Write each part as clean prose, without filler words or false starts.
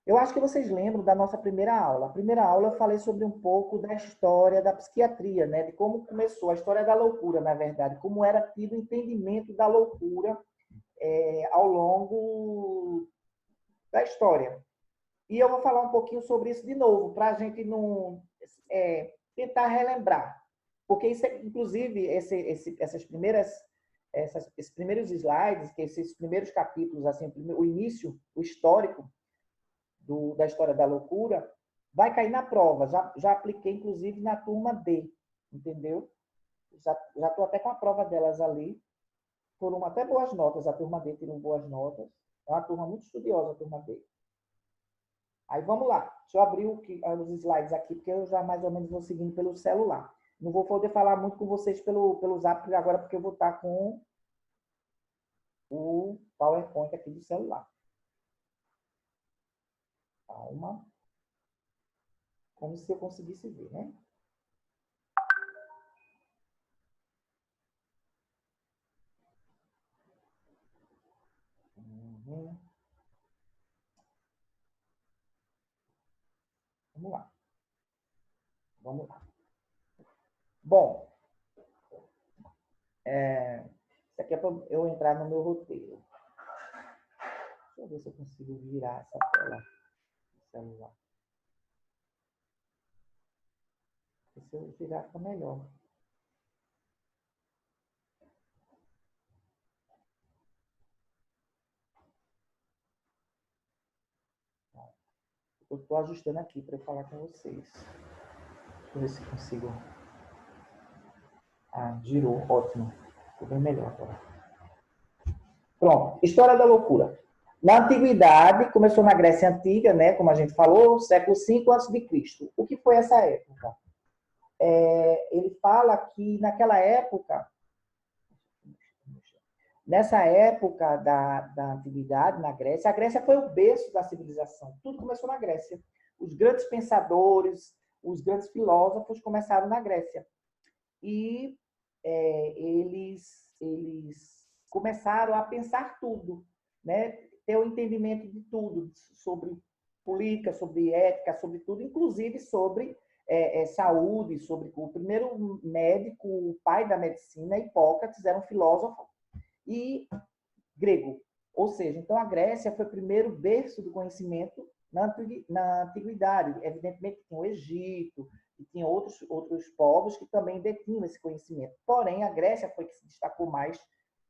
Eu acho que vocês lembram da nossa primeira aula. A primeira aula eu falei sobre um pouco da história da psiquiatria, né? De como começou a história da loucura, na verdade, como era tido o entendimento da loucura ao longo da história. E eu vou falar um pouquinho sobre isso de novo, para a gente não tentar relembrar. Porque, isso inclusive, esses primeiros slides, que esses primeiros capítulos, assim, o início, o histórico da história da loucura, vai cair na prova. Já apliquei, inclusive, na turma D, entendeu? Já estou até com a prova delas ali. Foram até boas notas, a turma D tirou boas notas. É uma turma muito estudiosa, a turma D. Aí vamos lá. Deixa eu abrir os slides aqui, porque eu já mais ou menos vou seguindo pelo celular. Não vou poder falar muito com vocês pelo Zap agora, porque eu vou estar com o PowerPoint aqui do celular. Calma. Como se eu conseguisse ver, né? Uhum. Vamos lá. Vamos lá. Bom, isso aqui é para eu entrar no meu roteiro. Deixa eu ver se eu consigo virar essa tela do celular. Se eu virar, fica melhor. Eu estou ajustando aqui para eu falar com vocês. Deixa eu ver se consigo. Ah, girou. Ótimo. Ficou bem melhor agora. Pronto. História da loucura. Na antiguidade, começou na Grécia Antiga, né, como a gente falou, século V a.C. O que foi essa época? Ele fala que naquela época, nessa época da antiguidade, na Grécia, a Grécia foi o berço da civilização. Tudo começou na Grécia. Os grandes pensadores, os grandes filósofos começaram na Grécia. E eles começaram a pensar tudo, né? Ter o entendimento de tudo, sobre política, sobre ética, sobre tudo, inclusive sobre saúde, sobre o primeiro médico, o pai da medicina, Hipócrates, era um filósofo e grego. Ou seja, então a Grécia foi o primeiro berço do conhecimento na antiguidade. Evidentemente tinha o Egito, e tinha outros povos que também detinham esse conhecimento. Porém, a Grécia foi que se destacou mais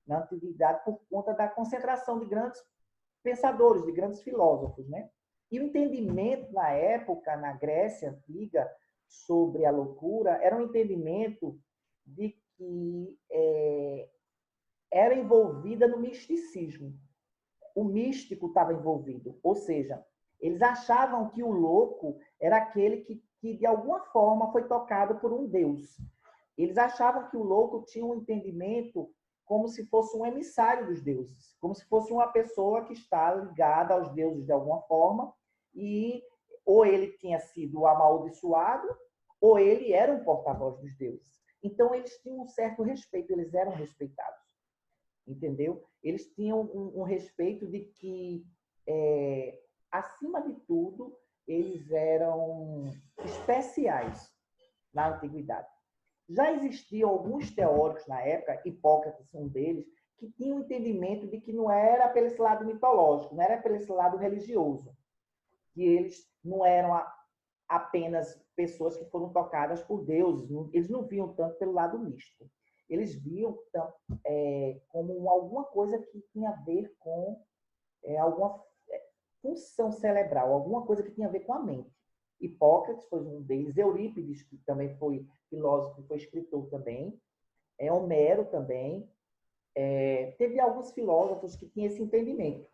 na antiguidade por conta da concentração de grandes pensadores, de grandes filósofos, né? E o entendimento na época, na Grécia antiga, sobre a loucura, era um entendimento de que era envolvida no misticismo. O místico estava envolvido, ou seja, eles achavam que o louco era aquele que de alguma forma foi tocado por um Deus. Eles achavam que o louco tinha um entendimento como se fosse um emissário dos deuses, como se fosse uma pessoa que está ligada aos deuses de alguma forma, e ou ele tinha sido amaldiçoado, ou ele era um porta-voz dos deuses. Então, eles tinham um certo respeito, eles eram respeitados, entendeu? Eles tinham um respeito de que, acima de tudo, eles eram especiais na antiguidade. Já existiam alguns teóricos na época, Hipócrates, um deles, que tinham um entendimento de que não era pelo esse lado mitológico, não era pelo esse lado religioso, que eles não eram apenas pessoas que foram tocadas por deuses, eles não viam tanto pelo lado místico. Eles viam como alguma coisa que tinha a ver com alguma função cerebral, alguma coisa que tinha a ver com a mente. Hipócrates foi um deles, Eurípides, que também foi filósofo, foi escritor também, Homero também. Teve alguns filósofos que tinham esse entendimento,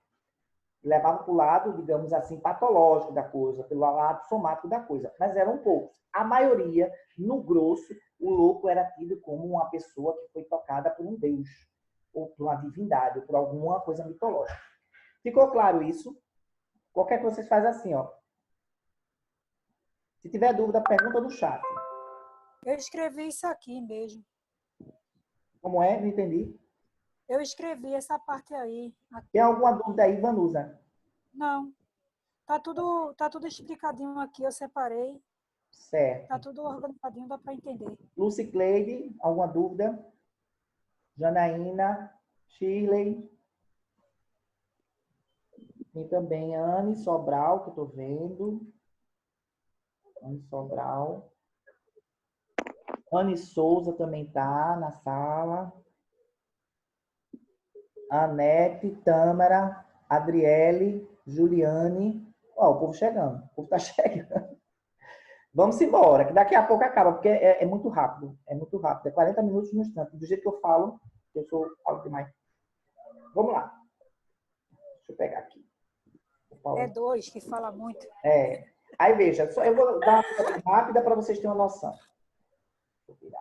levavam para o lado, digamos assim, patológico da coisa, pelo lado somático da coisa, mas eram poucos. A maioria, no grosso, o louco era tido como uma pessoa que foi tocada por um deus, ou por uma divindade, ou por alguma coisa mitológica. Ficou claro isso? Qualquer coisa vocês fazem assim, ó. Se tiver dúvida, pergunta no chat. Eu escrevi isso aqui mesmo. Como é? Não entendi. Eu escrevi essa parte aí. Aqui. Tem alguma dúvida aí, Vanusa? Não. Tá tudo explicadinho aqui, eu separei. Certo. Tá tudo organizadinho, dá para entender. Lucicleide, alguma dúvida? Janaína, Shirley. Tem também Anne Sobral, que eu estou vendo. Anne Sobral. Anne Souza também está na sala. Anete, Tâmara, Adriele, Juliane. Ó, o povo chegando. O povo está chegando. Vamos embora, que daqui a pouco acaba, porque é muito rápido. É muito rápido. É 40 minutos no instante. Do jeito que eu falo, falo demais. Vamos lá. Deixa eu pegar aqui. É 2 que fala muito. Aí, veja, eu vou dar uma coisa bem rápida para vocês terem uma noção. Vou virar.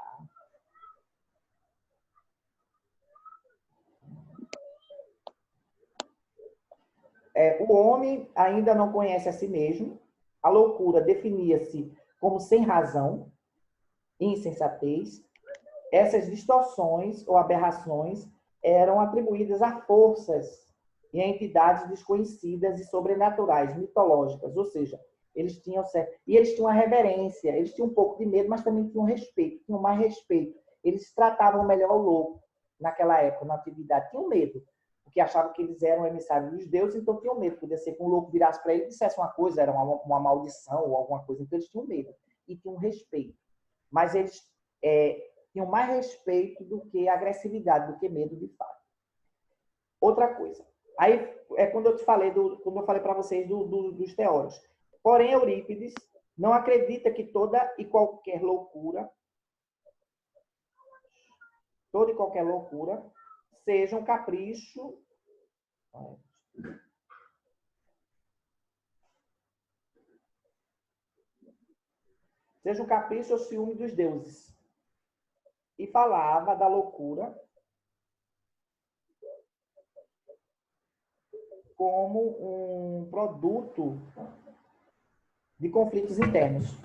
O homem ainda não conhece a si mesmo. A loucura definia-se como sem razão, insensatez. Essas distorções ou aberrações eram atribuídas a forças e a entidades desconhecidas e sobrenaturais, mitológicas, ou seja, eles tinham uma reverência, eles tinham um pouco de medo, mas também tinham respeito, tinham mais respeito. Eles tratavam melhor o louco naquela época, na antiguidade, tinham medo, porque achavam que eles eram emissários dos deuses, então tinham medo. Podia ser que um louco virasse para ele e dissesse uma coisa, era uma maldição ou alguma coisa, então eles tinham medo e tinham respeito. Mas eles tinham mais respeito do que agressividade, do que medo de fato. Outra coisa. Aí é quando eu te falei, quando eu falei para vocês dos teóricos. Porém, Eurípides não acredita que toda e qualquer loucura seja um capricho ou ciúme dos deuses. E falava da loucura como um produto de conflitos internos.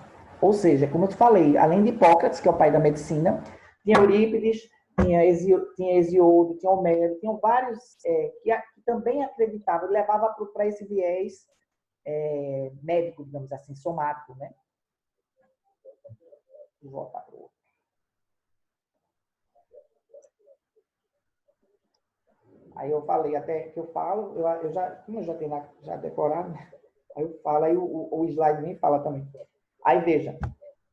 Ou seja, como eu te falei, além de Hipócrates, que é o pai da medicina, tinha Eurípides, tinha Hesíodo, tinha Homero, tinham vários que também acreditavam, levava para esse viés médico, digamos assim, somático, né? Vou voltar para o outro. Aí eu falei, até que eu falo, como eu já tenho já decorado, né? Aí eu falo, aí o slide nem fala também. Aí veja,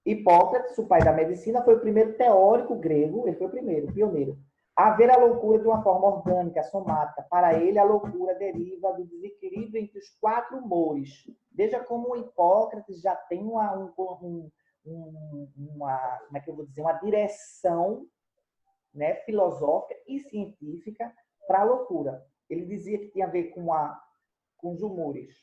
Hipócrates, o pai da medicina, foi o primeiro teórico grego, ele foi o primeiro, pioneiro, a ver a loucura de uma forma orgânica, somática. Para ele, a loucura deriva do desequilíbrio entre os 4 humores. Veja como Hipócrates já tem como é que eu vou dizer, uma direção, né, filosófica e científica para a loucura. Ele dizia que tinha a ver com os humores.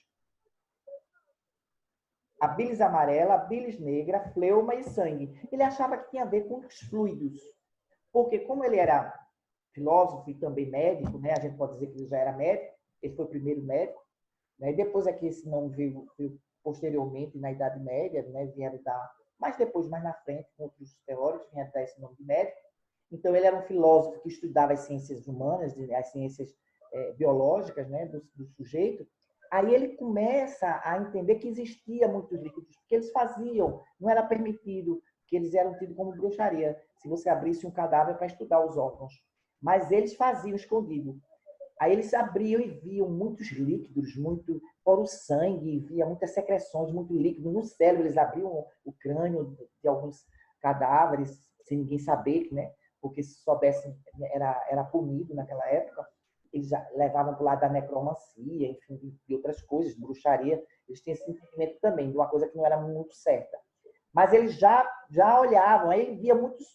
A bilis amarela, a bilis negra, fleuma e sangue. Ele achava que tinha a ver com os fluidos. Porque como ele era filósofo e também médico, né, a gente pode dizer que ele já era médico, ele foi o primeiro médico, né, e depois é que esse nome veio posteriormente, na Idade Média, né, vieram dar, mais na frente, com outros teóricos, vieram dar esse nome de médico. Então, ele era um filósofo que estudava as ciências humanas, as ciências biológicas, né, do sujeito. Aí ele começa a entender que existia muitos líquidos, porque eles faziam, não era permitido, que eles eram tidos como bruxaria, se você abrisse um cadáver para estudar os órgãos. Mas eles faziam escondido. Aí eles abriam e viam muitos líquidos, fora o sangue, via muitas secreções, muito líquido. No cérebro, eles abriam o crânio de alguns cadáveres, sem ninguém saber, né? Porque se soubessem, era punido naquela época. Eles já levavam para o lado da necromancia, enfim, de outras coisas, bruxaria. Eles tinham esse entendimento também de uma coisa que não era muito certa. Mas eles já olhavam, aí via muitas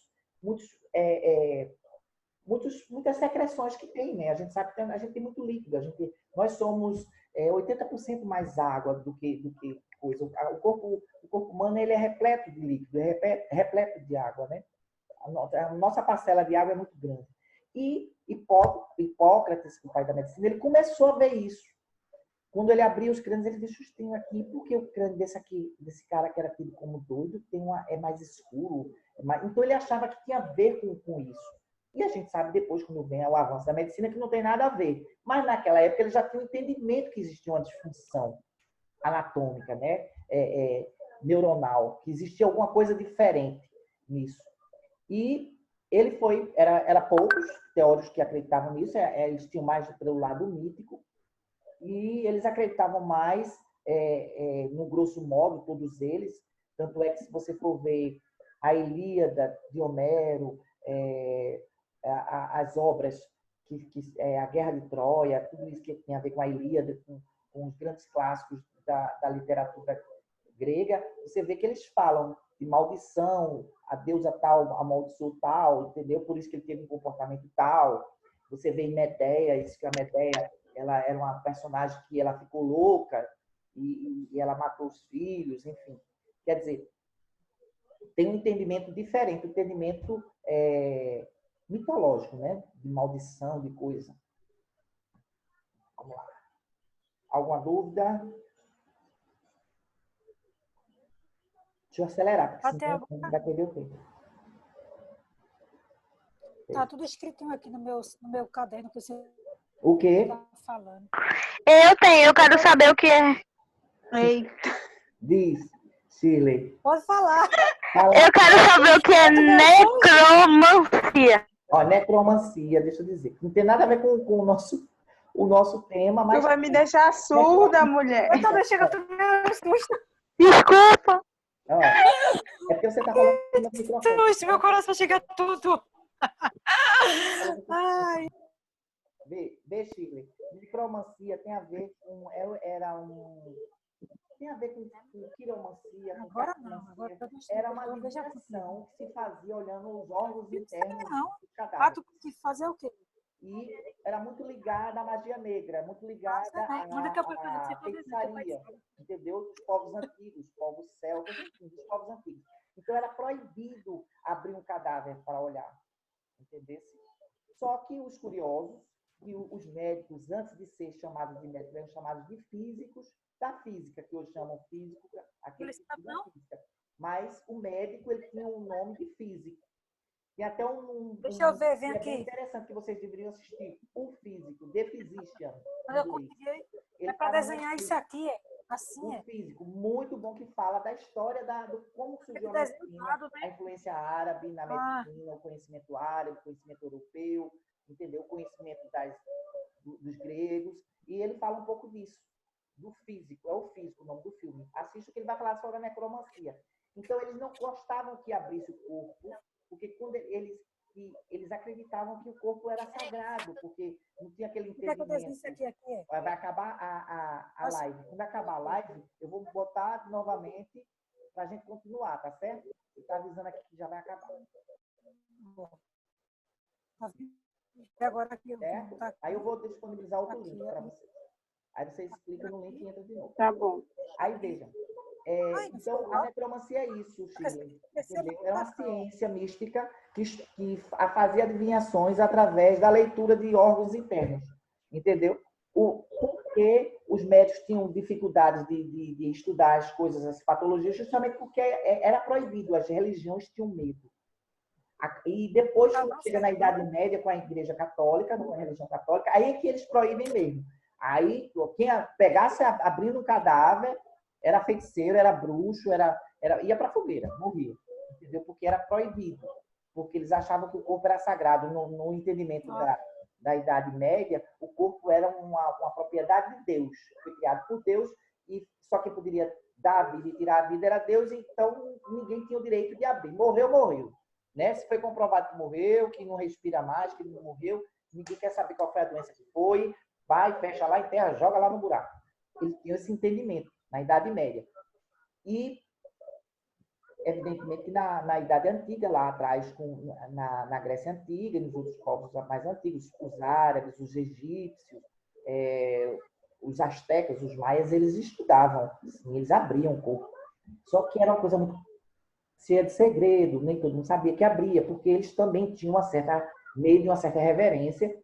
secreções que tem, né? A gente sabe que a gente tem muito líquido. Nós somos 80% mais água do que coisa. O corpo humano ele é repleto de líquido, é repleto de água, né? A nossa parcela de água é muito grande. E Hipócrates, o pai da medicina, ele começou a ver isso. Quando ele abriu os crânios, ele disse, tem aqui, por que o crânio desse cara que era tido como doido, é mais escuro? Então ele achava que tinha a ver com isso. E a gente sabe depois, quando vem o avanço da medicina, que não tem nada a ver. Mas naquela época ele já tinha um entendimento que existia uma disfunção. anatômica, né? Neuronal, que existia alguma coisa diferente nisso. E ele era poucos teóricos que acreditavam nisso, eles tinham mais pelo lado mítico, e eles acreditavam mais, no grosso modo, todos eles, tanto é que se você for ver a Ilíada de Homero, as obras, a Guerra de Troia, tudo isso que tem a ver com a Ilíada, com os grandes clássicos da literatura grega, você vê que eles falam de maldição, a deusa tal amaldiçoou tal, entendeu? Por isso que ele teve um comportamento tal. Você vê em Medeia, isso que a Medeia, ela era uma personagem que ela ficou louca e ela matou os filhos, enfim. Quer dizer, tem um entendimento diferente, um entendimento mitológico, né? De maldição, de coisa. Vamos lá. Alguma dúvida? Deixa eu acelerar, porque senão vai perder o tempo. Tá tudo escritinho aqui no meu caderno que você o quê? tá falando. Eu quero saber o que é. Eita. Diz, Shirley. Pode falar. Eu quero saber o que é necromancia. Ó, necromancia, deixa eu dizer. Não tem nada a ver com o nosso tema, mas... Tu vai me deixar surda, mulher. Eu também chego a ter meu susto. Desculpa. Ó, é porque você tá falando no microfone. Meu coração chega tudo. Ai. Vê, Shirley. Necromancia tem a ver com... Tem a ver com quiromancia, com agora não. Agora era uma divinação que se fazia olhando os órgãos internos dos cadáveres. Ah, tu que fazer o quê? E era muito ligada à magia negra, muito ligada à feitiçaria, entendeu? Dos povos antigos, povos celtas, enfim, dos povos antigos. Então, era proibido abrir um cadáver para olhar, entendeu? Só que os curiosos, e os médicos, antes de ser chamados de médicos, eram chamados de físicos da física, que hoje chamam físico, aqueles que estudam física. Mas o médico, ele tinha um nome de físico. Tem até Deixa eu ver, vem aqui. É interessante que vocês deveriam assistir. O Físico, The Physician. Eu consegui. É para desenhar isso aqui, assim. O Físico, muito bom, que fala da história do como surgiu a medicina, a influência árabe na medicina, o conhecimento árabe, o conhecimento europeu, entendeu? O conhecimento dos gregos. E ele fala um pouco disso, do físico. É o Físico o nome do filme. Assista que ele vai falar sobre a necromancia. Então, eles não gostavam que abrisse o corpo, porque quando eles acreditavam que o corpo era sagrado, porque não tinha aquele entendimento. Vai acabar a live. Quando acabar a live, eu vou botar novamente para a gente continuar, tá certo? Ele está avisando aqui que já vai acabar. Agora aqui, aí eu vou disponibilizar outro link para vocês. Aí vocês clicam no link e entram de novo. Tá bom. Aí vejam. Então, a necromancia é isso, Shirley. É uma ciência mística que fazia adivinhações através da leitura de órgãos internos. Entendeu? Por que os médicos tinham dificuldades de estudar as coisas, as patologias, justamente porque era proibido, as religiões tinham medo. E depois, quando chega na Idade Média com a Igreja Católica, com a religião católica, aí é que eles proíbem mesmo. Aí, quem pegasse abrindo um cadáver, era feiticeiro, era bruxo, ia para a fogueira, morria. Entendeu? Porque era proibido. Porque eles achavam que o corpo era sagrado. No entendimento da Idade Média, o corpo era uma propriedade de Deus. Foi criado por Deus, e só quem poderia dar a vida e tirar a vida era Deus, então ninguém tinha o direito de abrir. Morreu. Né? Se foi comprovado que morreu, que não respira mais, que não morreu, ninguém quer saber qual foi a doença que foi, vai, fecha lá, enterra, joga lá no buraco. Eles tinham esse entendimento na Idade Média. E, evidentemente, que na Idade Antiga, lá atrás, na Grécia Antiga, nos outros povos mais antigos, os árabes, os egípcios, os astecas, os maias, eles estudavam, assim, eles abriam o corpo. Só que era uma coisa muito cheia de segredo, nem todo mundo sabia que abria, porque eles também tinham meio de uma certa reverência,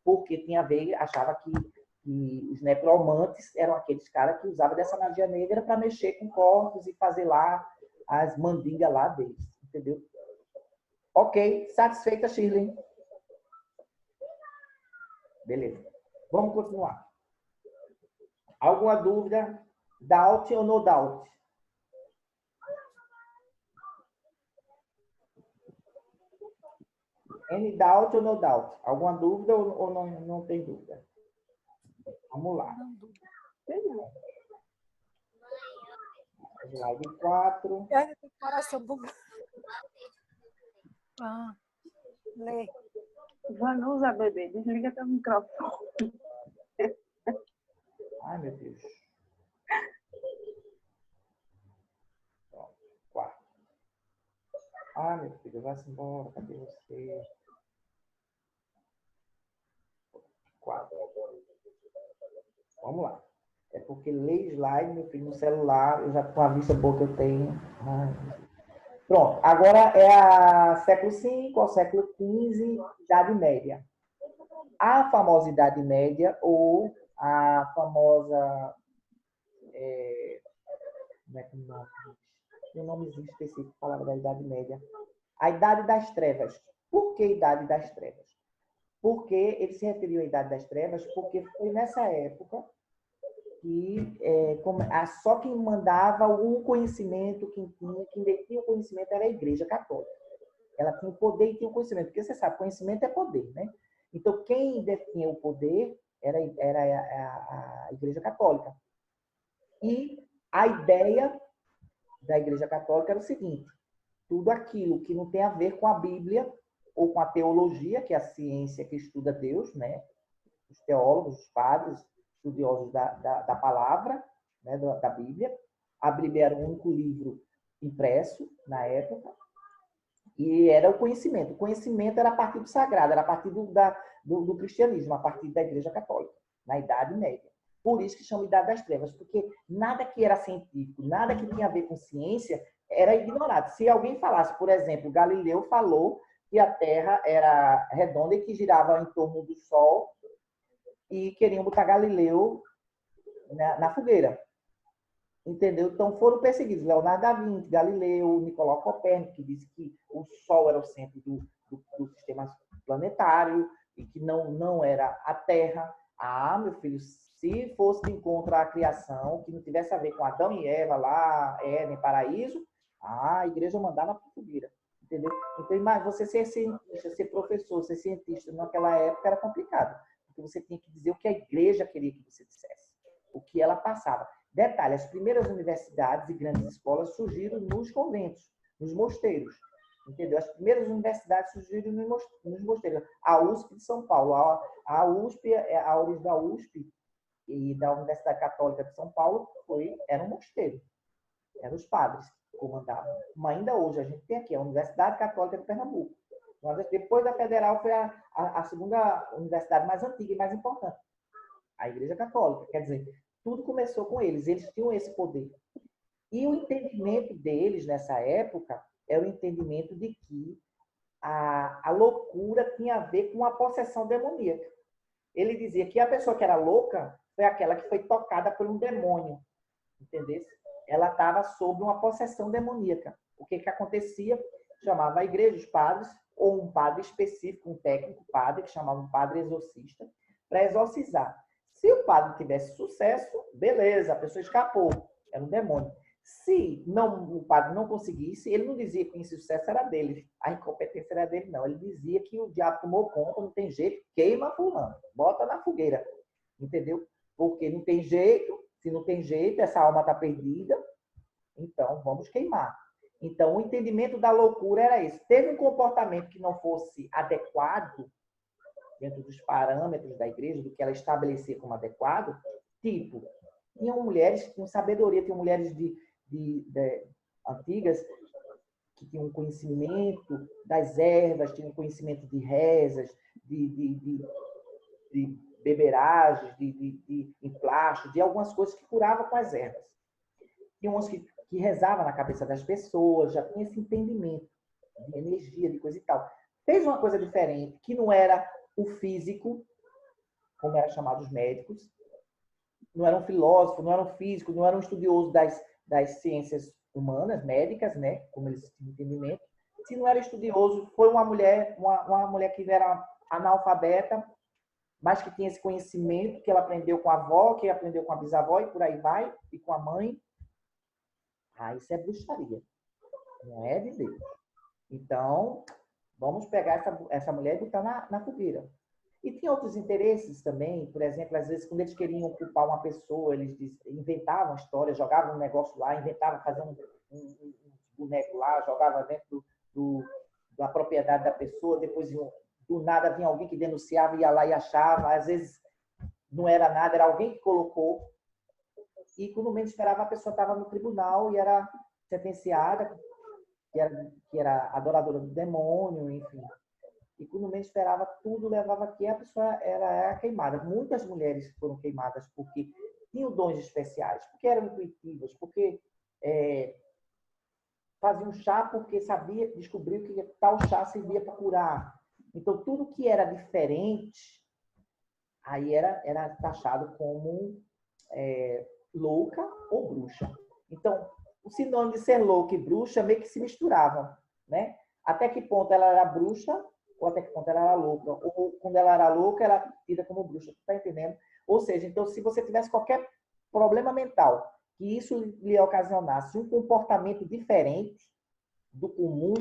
porque tinha a ver, achava que os necromantes eram aqueles caras que usavam dessa magia negra para mexer com corpos e fazer lá as mandingas lá deles, entendeu? Ok, satisfeita, Shirley? Beleza. Vamos continuar. Alguma dúvida? Doubt ou no doubt? Any doubt ou no doubt? Alguma dúvida ou não tem dúvida? Vamos lá. Slide 4. Eu ainda tenho coração bugado. Ah, lê. Vanusa, bebê, desliga teu microfone. Ai, meu Deus. Pronto, 4. Ai, meu filho, vai-se embora. Cadê você? 4. Vamos lá. É porque ler slide, meu filho, no celular, eu já com a vista boa que eu tenho. Ai. Pronto, agora é a século V ao século XV, Idade Média. A famosa Idade Média, ou a famosa... como é que é o nome? Tem um nomezinho específico para falar da Idade Média. A Idade das Trevas. Por que Idade das Trevas? Porque ele se referiu à Idade das Trevas porque foi nessa época que só quem mandava o conhecimento, quem detinha o conhecimento era a Igreja Católica. Ela tinha o poder e tinha o conhecimento, porque você sabe, conhecimento é poder, né? Então, quem detinha o poder era a Igreja Católica. E a ideia da Igreja Católica era o seguinte: tudo aquilo que não tem a ver com a Bíblia ou com a teologia, que é a ciência que estuda Deus, né? Os teólogos, os padres, estudiosos da palavra, né? da Bíblia. A Bíblia era o único livro impresso na época. E era o conhecimento. O conhecimento era a partir do sagrado, era a partir do cristianismo, a partir da Igreja Católica, na Idade Média. Por isso que chama Idade das Trevas, porque nada que era científico, nada que tinha a ver com ciência, era ignorado. Se alguém falasse, por exemplo, Galileu falou que a Terra era redonda e que girava em torno do Sol, e queriam botar Galileu na fogueira. Entendeu? Então foram perseguidos Leonardo da Vinci, Galileu, Nicolau Copérnico, que disse que o Sol era o centro do sistema planetário e que não era a Terra. Ah, meu filho, se fosse de encontro à criação, que não tivesse a ver com Adão e Eva lá, Éden, paraíso, a igreja mandava para a fogueira. Entendeu? Então, você ser cientista, ser professor, ser cientista naquela época era complicado, porque você tinha que dizer o que a igreja queria que você dissesse, o que ela passava. Detalhe, as primeiras universidades e grandes escolas surgiram nos conventos, nos mosteiros. Entendeu? As primeiras universidades surgiram nos mosteiros. A USP de São Paulo, a USP, a origem da USP e da Universidade Católica de São Paulo era um mosteiro. Eram os padres que comandavam. Mas ainda hoje a gente tem aqui a Universidade Católica de Pernambuco. Depois da Federal foi a segunda universidade mais antiga e mais importante. A Igreja Católica. Quer dizer, tudo começou com eles. Eles tinham esse poder. E o entendimento deles nessa época era o entendimento de que a loucura tinha a ver com a possessão demoníaca. Ele dizia que a pessoa que era louca foi aquela que foi tocada por um demônio. Entendeu? Ela estava sob uma possessão demoníaca. O que acontecia? Chamava a igreja, os padres, ou um padre específico, um técnico padre, que chamava um padre exorcista, para exorcizar. Se o padre tivesse sucesso, beleza, a pessoa escapou, era um demônio. Se o padre não conseguisse, ele não dizia que esse sucesso era dele, a incompetência era dele, não. Ele dizia que o diabo tomou conta, não tem jeito, queima fulano, bota na fogueira, entendeu? Porque não tem jeito, se não tem jeito, essa alma está perdida, então vamos queimar. Então o entendimento da loucura era esse. Teve um comportamento que não fosse adequado, dentro dos parâmetros da igreja, do que ela estabelecia como adequado, tipo, tinham mulheres que tinham sabedoria, tinham mulheres antigas que tinham conhecimento das ervas, tinham conhecimento de rezas, de beberagens, de emplasto, de algumas coisas que curavam com as ervas. Tinha umas que rezavam na cabeça das pessoas, já tinha esse entendimento de energia, de coisa e tal. Fez uma coisa diferente, que não era o físico, como eram chamados os médicos, não era um filósofo, não era um físico, não era um estudioso das ciências humanas, médicas, né, como eles tinham entendimento. Se não era estudioso, foi uma mulher que era analfabeta, mas que tinha esse conhecimento que ela aprendeu com a avó, que aprendeu com a bisavó e por aí vai, e com a mãe. Isso é bruxaria. Não é de Deus. Então, vamos pegar essa mulher e botar na fogueira. E tinha outros interesses também, por exemplo, às vezes, quando eles queriam culpar uma pessoa, eles inventavam história, jogavam um negócio lá, inventavam fazer um boneco lá, jogava dentro da propriedade da pessoa, depois do nada vinha alguém que denunciava, ia lá e achava, às vezes não era nada, era alguém que colocou, e quando menos esperava, a pessoa estava no tribunal e era sentenciada, que era adoradora do demônio, enfim. E quando menos esperava, tudo levava que a pessoa era queimada. Muitas mulheres foram queimadas porque tinham dons especiais, porque eram intuitivas, porque faziam chá porque descobriu que tal chá servia para curar. Então, tudo que era diferente, aí era taxado como louca ou bruxa. Então, o sinônimo de ser louca e bruxa meio que se misturavam, né? Até que ponto ela era bruxa ou até que ponto ela era louca. Ou quando ela era louca, ela era tida como bruxa. Tá entendendo? Ou seja, então, se você tivesse qualquer problema mental que isso lhe ocasionasse um comportamento diferente do comum,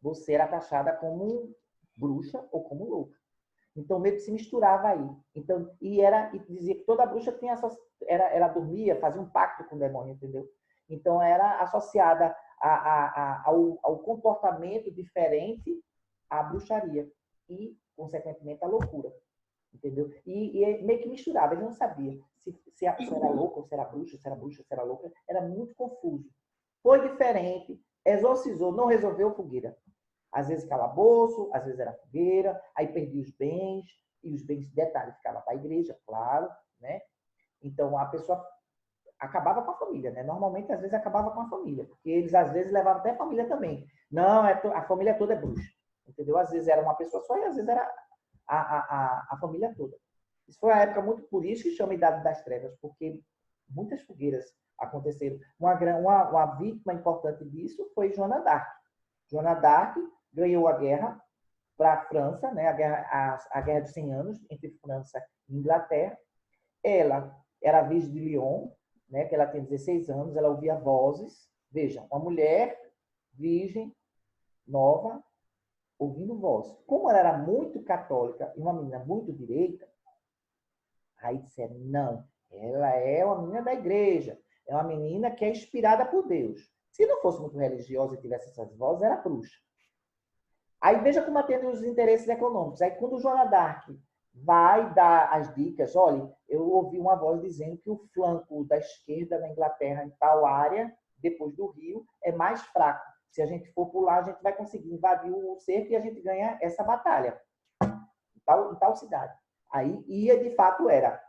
você era taxada como bruxa ou como louca. Então, meio que se misturava aí. Então, e dizia que toda bruxa tinha ela dormia, fazia um pacto com o demônio, entendeu? Então, era associada ao comportamento diferente à bruxaria e, consequentemente, à loucura, entendeu? E meio que misturava, ele não sabia se a pessoa era louca, ou se era bruxa, se era bruxa, se era louca, era muito confuso. Foi diferente, exorcizou, não resolveu fogueira. Às vezes calabouço, às vezes era fogueira, aí perdia os bens, e os bens, detalhe, ficava para a igreja, claro, né? Então, a pessoa acabava com a família, né? Normalmente, às vezes, acabava com a família, porque eles, às vezes, levavam até a família também. Não, a família toda é bruxa, entendeu? Às vezes era uma pessoa só e, às vezes, era a família toda. Isso foi uma época muito, por isso que chama Idade das Trevas, porque muitas fogueiras aconteceram. Uma vítima importante disso foi Joana d'Arc. Joana d'Arc ganhou a guerra para a França, né? a guerra dos 100 anos entre França e Inglaterra. Ela era a Virgem de Lyon, né? Que ela tem 16 anos, ela ouvia vozes. Veja, uma mulher virgem, nova, ouvindo vozes. Como ela era muito católica e uma menina muito direita, aí disseram, não, ela é uma menina da igreja, é uma menina que é inspirada por Deus. Se não fosse muito religiosa e tivesse essas vozes, era bruxa. Aí veja como atende os interesses econômicos. Aí quando Joana d'Arc vai dar as dicas, olha, eu ouvi uma voz dizendo que o flanco da esquerda na Inglaterra, em tal área, depois do rio, é mais fraco. Se a gente for por lá, a gente vai conseguir invadir o cerco e a gente ganha essa batalha. Em tal cidade. Aí ia, de fato, era.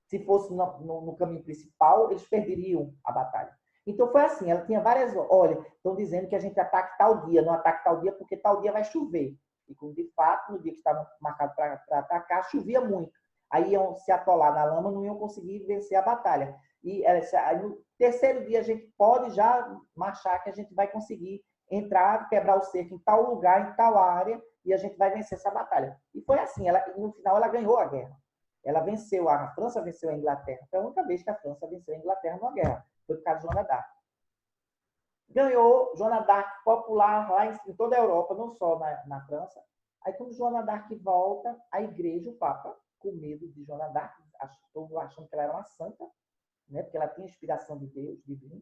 Se fosse no caminho principal, eles perderiam a batalha. Então, foi assim, ela tinha várias... Olha, estão dizendo que a gente ataque tal dia, não ataque tal dia, porque tal dia vai chover. E, como de fato, no dia que estava marcado para atacar, chovia muito. Aí iam se atolar na lama, não iam conseguir vencer a batalha. E aí, no terceiro dia, a gente pode já marchar que a gente vai conseguir entrar, quebrar o cerco em tal lugar, em tal área, e a gente vai vencer essa batalha. E foi assim, no final ela ganhou a guerra. Ela venceu, a França venceu a Inglaterra. Foi a única vez que a França venceu a Inglaterra numa guerra. Foi por causa de Joana d'Arc. Ganhou Joana d'Arc popular lá em toda a Europa, não só na França. Aí quando Joana d'Arc volta, a igreja, o Papa, com medo de Joana d'Arc, achando que ela era uma santa, né? Porque ela tinha inspiração de Deus, divino.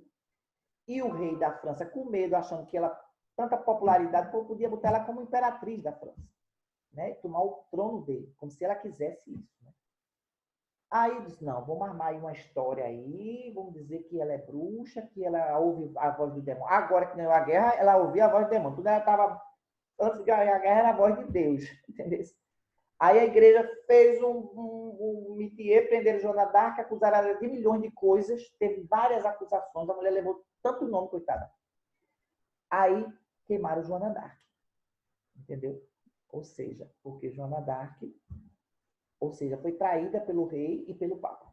E o rei da França, com medo, achando que ela, tanta popularidade, podia botar ela como imperatriz da França, né? Tomar o trono dele, como se ela quisesse isso, né? Aí disse, não, vamos armar aí uma história aí, vamos dizer que ela é bruxa, que ela ouve a voz do demônio. Agora que ganhou a guerra, ela ouvia a voz do demônio. Tudo ela estava, antes de ganhar a guerra, era a voz de Deus, entendeu? Aí a igreja fez um métier, prenderam Joana d'Arc, acusaram ela de milhões de coisas, teve várias acusações, a mulher levou tanto nome, coitada. Aí queimaram Joana d'Arc, entendeu? Ou seja, porque Joana d'Arc... Ou seja, foi traída pelo rei e pelo Papa,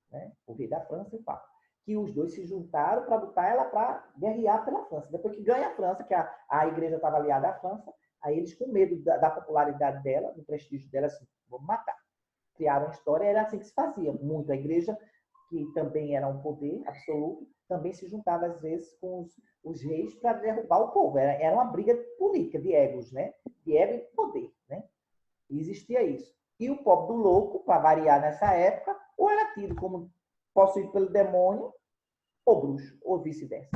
né? O rei da França e o Papa. Que os dois se juntaram para botar ela para guerrear pela França. Depois que ganha a França, que a igreja estava aliada à França, aí eles, com medo da popularidade dela, do prestígio dela, assim, vamos matar. Criaram uma história, era assim que se fazia. Muito a igreja, que também era um poder absoluto, também se juntava às vezes com os reis para derrubar o povo. Era uma briga política, de egos, né? De ego e poder, né? E existia isso. E o pobre do louco, para variar nessa época, ou era tido como possuído pelo demônio, ou bruxo, ou vice-versa,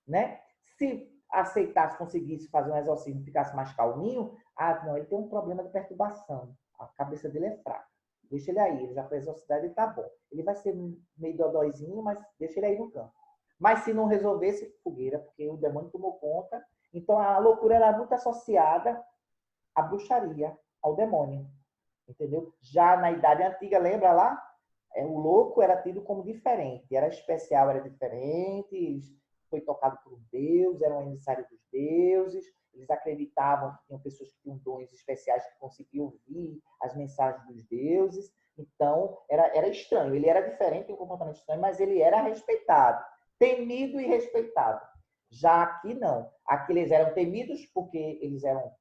né? Se aceitasse, conseguisse fazer um exorcismo, ficasse mais calminho, não, ele tem um problema de perturbação, a cabeça dele é fraca, deixa ele aí, ele já foi exorcizado e tá bom. Ele vai ser meio dodóizinho, mas deixa ele aí no campo. Mas se não resolvesse, fogueira, porque o demônio tomou conta. Então a loucura era muito associada à bruxaria, ao demônio, entendeu? Já na Idade Antiga, lembra lá? O louco era tido como diferente, era especial, era diferente, foi tocado por um deus, era um emissário dos deuses, eles acreditavam que tinham pessoas que tinham dons especiais que conseguiam ouvir as mensagens dos deuses, então era estranho, ele era diferente, tem um comportamento estranho, mas ele era respeitado, temido e respeitado. Já aqui não, aqui eles eram temidos porque eles eram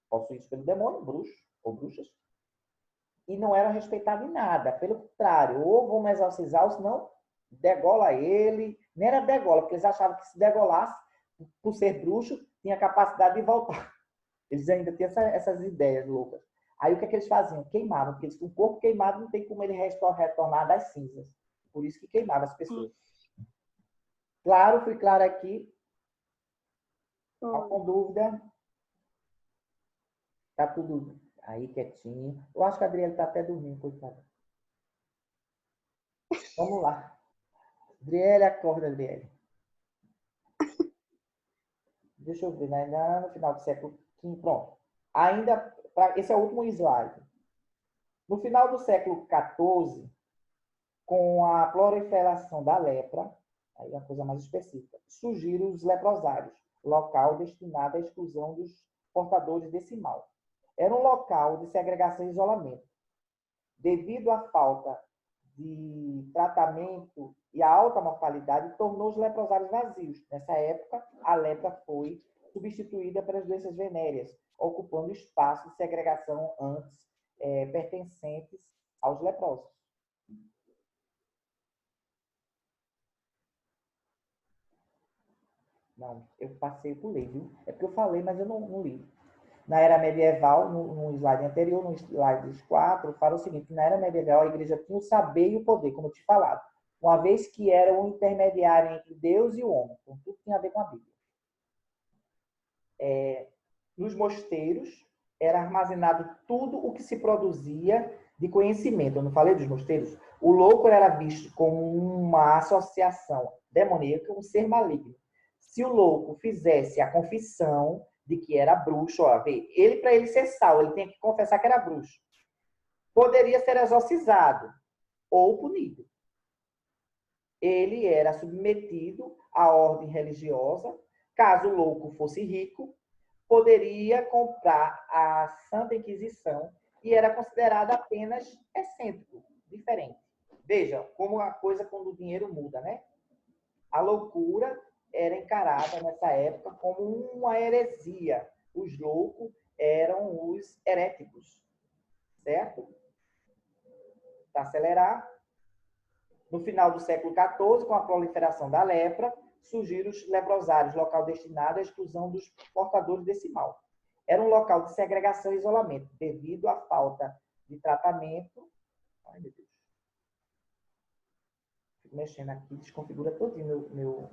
possuídos pelo demônio, bruxos ou bruxas, e não eram respeitados em nada. Pelo contrário, ou vamos exorcizar, ou senão degola ele. Nem era degola, porque eles achavam que se degolasse, por ser bruxo, tinha capacidade de voltar. Eles ainda tinham essas ideias loucas. Aí o que é que eles faziam? Queimavam, porque eles, com o corpo queimado não tem como ele retornar das cinzas. Por isso que queimava as pessoas. Claro, fui claro aqui. Com dúvida? Tá tudo aí quietinho. Eu acho que a Adriele está até dormindo, coitada. Vamos lá. Adriele, acorda, Adriele. Deixa eu ver, ainda no final do século XV, pronto. Ainda, esse é o último slide. No final do século XIV, com a proliferação da lepra, aí é uma coisa mais específica, surgiram os leprosários, local destinado à exclusão dos portadores desse mal. Era um local de segregação e isolamento. Devido à falta de tratamento e à alta mortalidade, tornou os leprosários vazios. Nessa época, a lepra foi substituída pelas doenças venéreas, ocupando espaço de segregação antes pertencentes aos leprosos. Não, eu passei por ler, viu? É porque eu falei, mas eu não li. Na era medieval, no slide anterior, no slide 4, fala o seguinte: na era medieval, a igreja tinha o saber e o poder, como eu te falado, uma vez que era um intermediário entre Deus e o homem. Então, tudo tinha a ver com a Bíblia. Nos mosteiros, era armazenado tudo o que se produzia de conhecimento. Eu não falei dos mosteiros? O louco era visto como uma associação demoníaca, um ser maligno. Se o louco fizesse a confissão de que era bruxo, ele, para ele ser salvo, ele tinha que confessar que era bruxo. Poderia ser exorcizado ou punido. Ele era submetido à ordem religiosa. Caso o louco fosse rico, poderia comprar a Santa Inquisição e era considerado apenas excêntrico, diferente. Veja como a coisa quando o dinheiro muda, né? A loucura era encarada nessa época como uma heresia. Os loucos eram os heréticos, certo? Para acelerar, no final do século XIV, com a proliferação da lepra, surgiram os leprosários, local destinado à exclusão dos portadores desse mal. Era um local de segregação e isolamento, devido à falta de tratamento. Ai, meu Deus. Fico mexendo aqui, desconfigura todinho meu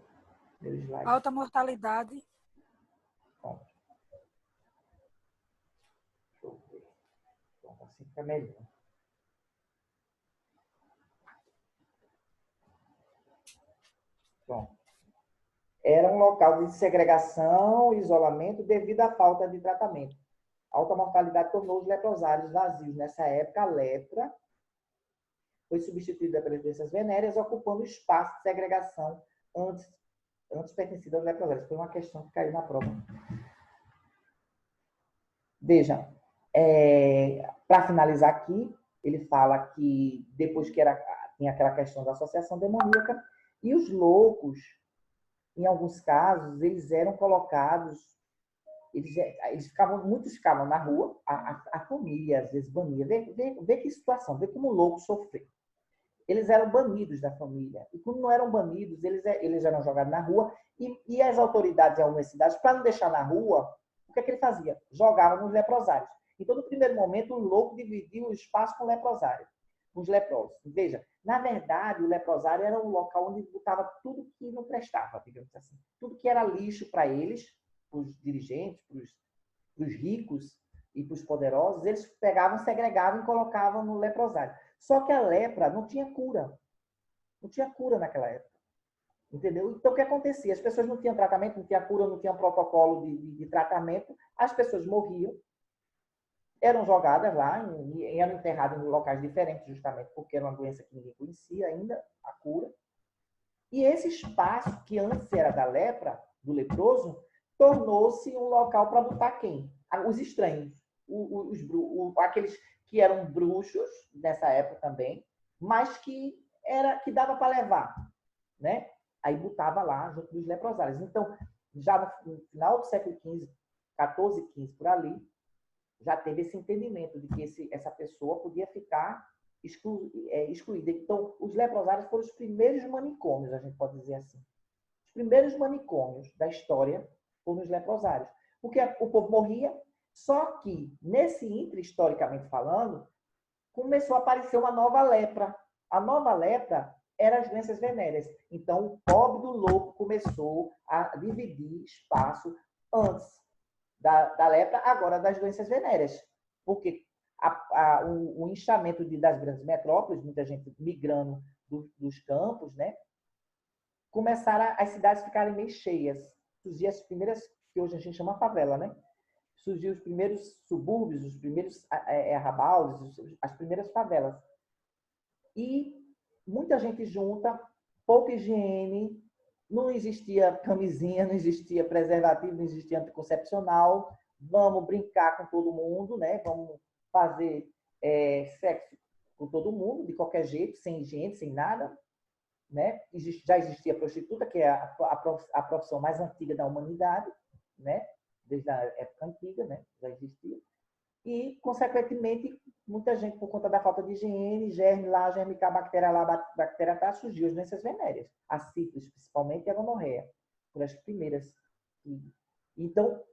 slide. Alta mortalidade. Pronto. Deixa eu ver. Pronto, assim fica melhor. Pronto. Era um local de segregação e isolamento devido à falta de tratamento. A alta mortalidade tornou os leprosários vazios. Nessa época, a lepra foi substituída pelas doenças venéreas, ocupando o espaço de segregação antes pertencido aos leprosários. Foi uma questão que caiu na prova. Veja, para finalizar aqui, ele fala que depois que tinha aquela questão da associação demoníaca, e os loucos, em alguns casos, eles eram colocados muitos ficavam na rua, a família às vezes bania. Vê que situação, vê como o louco sofreu. Eles eram banidos da família. E quando não eram banidos, eles eram jogados na rua. E as autoridades e algumas cidades, para não deixar na rua, o que é que ele fazia? Jogava nos leprosários. Então, no primeiro momento, o louco dividia o espaço com o leprosário, com os leprosos. Veja, na verdade, o leprosário era um local onde botava tudo que não prestava, digamos assim. Tudo que era lixo para eles, para os dirigentes, para os ricos e para os poderosos, eles pegavam, segregavam e colocavam no leprosário. Só que a lepra não tinha cura. Não tinha cura naquela época. Entendeu? Então, o que acontecia? As pessoas não tinham tratamento, não tinha cura, não tinha protocolo de tratamento. As pessoas morriam, eram jogadas lá e eram enterradas em locais diferentes, justamente porque era uma doença que ninguém conhecia ainda, a cura. E esse espaço, que antes era da lepra, do leproso, tornou-se um local para botar quem? Os estranhos. Aqueles que eram bruxos, nessa época também, mas que dava para levar, né? Aí botava lá junto dos leprosários. Então, já no final do século XV, 14, 15, por ali, já teve esse entendimento de que essa pessoa podia ficar excluída. Então, os leprosários foram os primeiros manicômios, a gente pode dizer assim. Os primeiros manicômios da história foram os leprosários. Porque o povo morria, só que, nesse historicamente falando, começou a aparecer uma nova lepra. A nova lepra eram as doenças venéreas. Então, o pobre do louco começou a dividir espaço antes da lepra, agora das doenças venéreas. Porque o inchamento das grandes metrópoles, muita gente migrando dos campos, né? Começaram as cidades ficarem meio cheias. Surgiam as primeiras, que hoje a gente chama favela, né? Surgiu os primeiros subúrbios, os primeiros arrabaldes, as primeiras favelas. E muita gente junta, pouca higiene, não existia camisinha, não existia preservativo, não existia anticoncepcional. Vamos brincar com todo mundo, né? Vamos fazer sexo com todo mundo, de qualquer jeito, sem higiene, sem nada. Né? Já existia a prostituta, que é a profissão mais antiga da humanidade, né? Desde a época antiga, né? Já existia. E, consequentemente, muita gente, por conta da falta de higiene, germe lá, germe cá, bactéria lá, bactéria cá, surgiu as doenças venéreas. A sífilis, principalmente, e a gonorreia, por as primeiras. Então,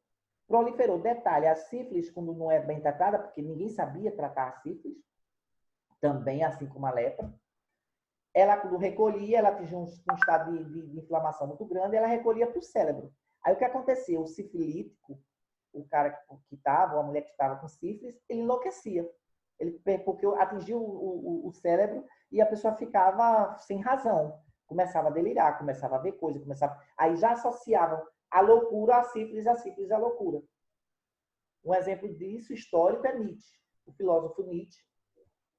proliferou. Detalhe, a sífilis, quando não é bem tratada, porque ninguém sabia tratar a sífilis, também, assim como a lepra, ela, quando recolhia, ela atingia um estado de inflamação muito grande, ela recolhia para o cérebro. Aí, o que acontecia? O sifilítico, o cara que estava, ou a mulher que estava com sífilis, ele enlouquecia. Porque atingiu o cérebro e a pessoa ficava sem razão. Começava a delirar, começava a ver coisas, aí já associavam a loucura à sífilis, a sífilis à loucura. Um exemplo disso histórico é Nietzsche. O filósofo Nietzsche,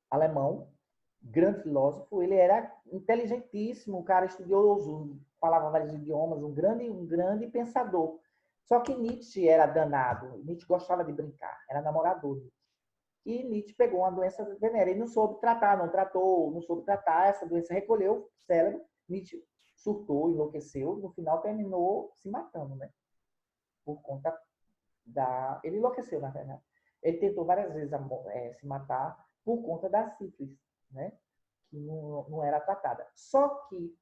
alemão, grande filósofo, ele era inteligentíssimo, um cara estudioso, falava vários idiomas, um grande pensador. Só que Nietzsche era danado, Nietzsche gostava de brincar, era namorador. E Nietzsche pegou uma doença venérea, ele não soube tratar, não soube tratar, essa doença recolheu o cérebro, Nietzsche surtou, enlouqueceu, no final terminou se matando, né? Por conta ele enlouqueceu, na verdade. Ele tentou várias vezes se matar por conta da sífilis, né? Que não era tratada. Só que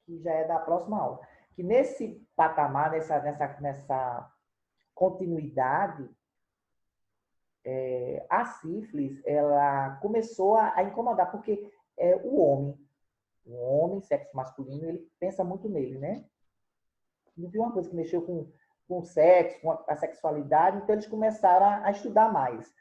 que já é da próxima aula, que nesse patamar, nessa continuidade, a sífilis, ela começou a incomodar, porque o homem, sexo masculino, ele pensa muito nele, né? Não viu uma coisa que mexeu com o sexo, com a sexualidade, então eles começaram a estudar mais.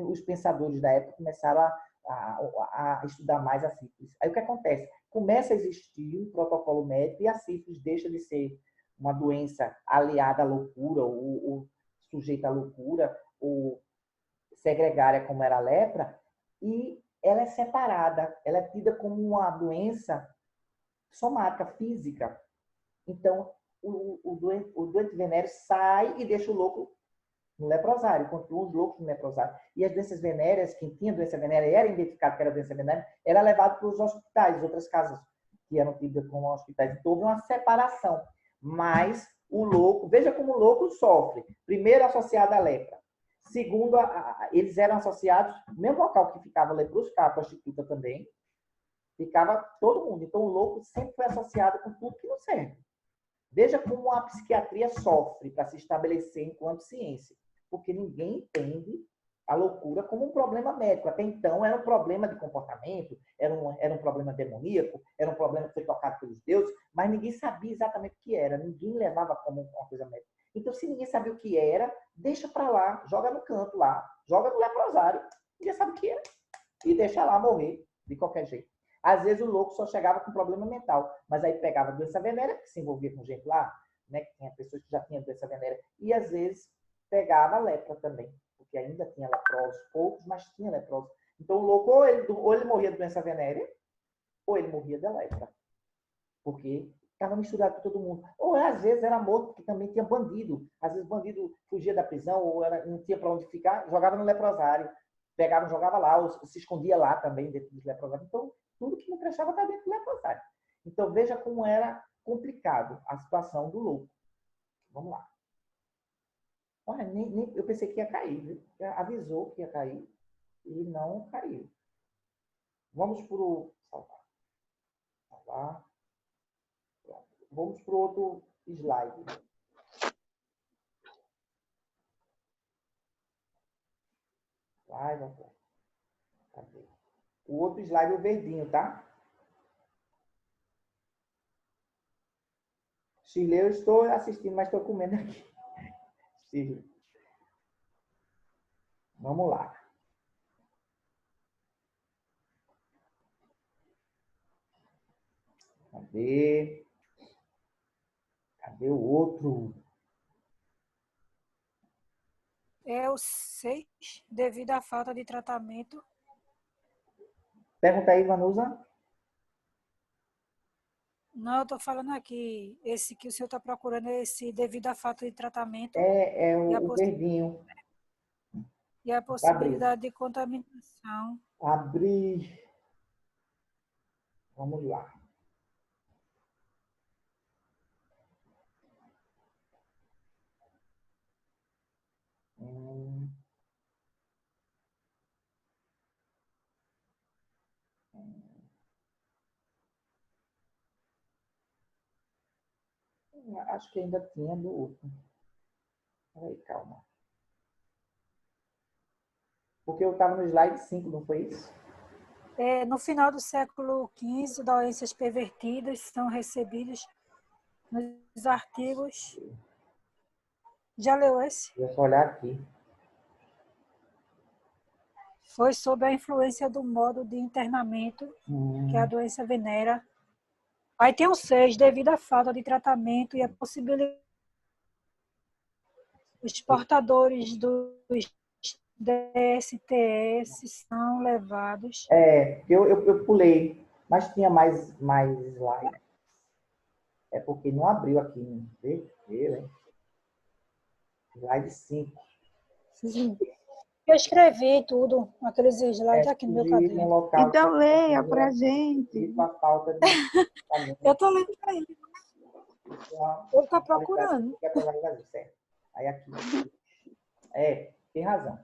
Os pensadores da época começaram a estudar mais a sífilis. Aí o que acontece? Começa a existir um protocolo médico e a sífilis deixa de ser uma doença aliada à loucura, ou sujeita à loucura, ou segregária, como era a lepra, e ela é separada, ela é tida como uma doença somática, física. Então, o doente venéreo sai e deixa o louco no leprosário, continua os loucos no leprosário. E as doenças venéreas, quem tinha doença venérea e era identificado que era doença venérea, era levado para os hospitais, outras casas que eram tidas como hospitais. Então, houve uma separação. Mas o louco, veja como o louco sofre. Primeiro, associado à lepra. Segundo, eles eram associados, no mesmo local que ficava leproso, ficava a prostituta também, ficava todo mundo. Então, o louco sempre foi associado com tudo que não serve. Veja como a psiquiatria sofre para se estabelecer enquanto ciência. Porque ninguém entende a loucura como um problema médico. Até então, era um problema de comportamento, era um problema demoníaco, era um problema que foi tocado pelos deuses, mas ninguém sabia exatamente o que era. Ninguém levava como uma coisa médica. Então, se ninguém sabia o que era, deixa para lá, joga no canto lá, joga no leprosário, ninguém sabe o que é, e deixa lá morrer de qualquer jeito. Às vezes o louco só chegava com problema mental, mas aí pegava doença venérea, que se envolvia com gente lá, né, que tinha pessoas que já tinham doença venérea, e às vezes pegava a lepra também, porque ainda tinha leprosos, poucos, mas tinha leprosos. Então o louco ou ele morria de doença venérea, ou ele morria da lepra, porque estava misturado com todo mundo. Ou às vezes era morto, porque também tinha bandido. Às vezes o bandido fugia da prisão, ou não tinha para onde ficar, jogava no leprosário. Pegava, jogava lá, ou se escondia lá também, dentro dos leprosários. Então, tudo que não prestava estava dentro do leprosário. Então, veja como era complicado a situação do louco. Vamos lá. Olha, eu pensei que ia cair, viu? Avisou que ia cair e não caiu. Vamos para o... Salvar. Vamos para o outro slide. Vai. Cadê? O outro slide é o verdinho, tá? Chile, eu estou assistindo, mas estou comendo aqui. Chile. Vamos lá. Cadê? Cadê o outro? É o 6, devido à falta de tratamento. Pergunta aí, Vanusa. Não, eu estou falando aqui, esse que o senhor está procurando é esse devido à falta de tratamento É e a, o verdinho. e a possibilidade de contaminação. Abrir. Vamos lá. Acho que ainda tinha do outro. Peraí, calma. Porque eu estava no slide 5, não foi isso? No final do século XV, doenças pervertidas são recebidas nos artigos. Já leu esse? Deixa eu só olhar aqui. Foi sob a influência do modo de internamento que a doença venera. Aí tem o 6, devido à falta de tratamento e a possibilidade os portadores dos DSTS são levados. Eu pulei, mas tinha mais slide. É porque não abriu aqui. Vê, hein? Slide 5. Eu escrevi tudo, aqueles slides aqui no meu caderno. Local então leia pra gente. Com a falta de... Eu estou lendo para ele. Eu estou procurando. Aí aqui. Tem razão.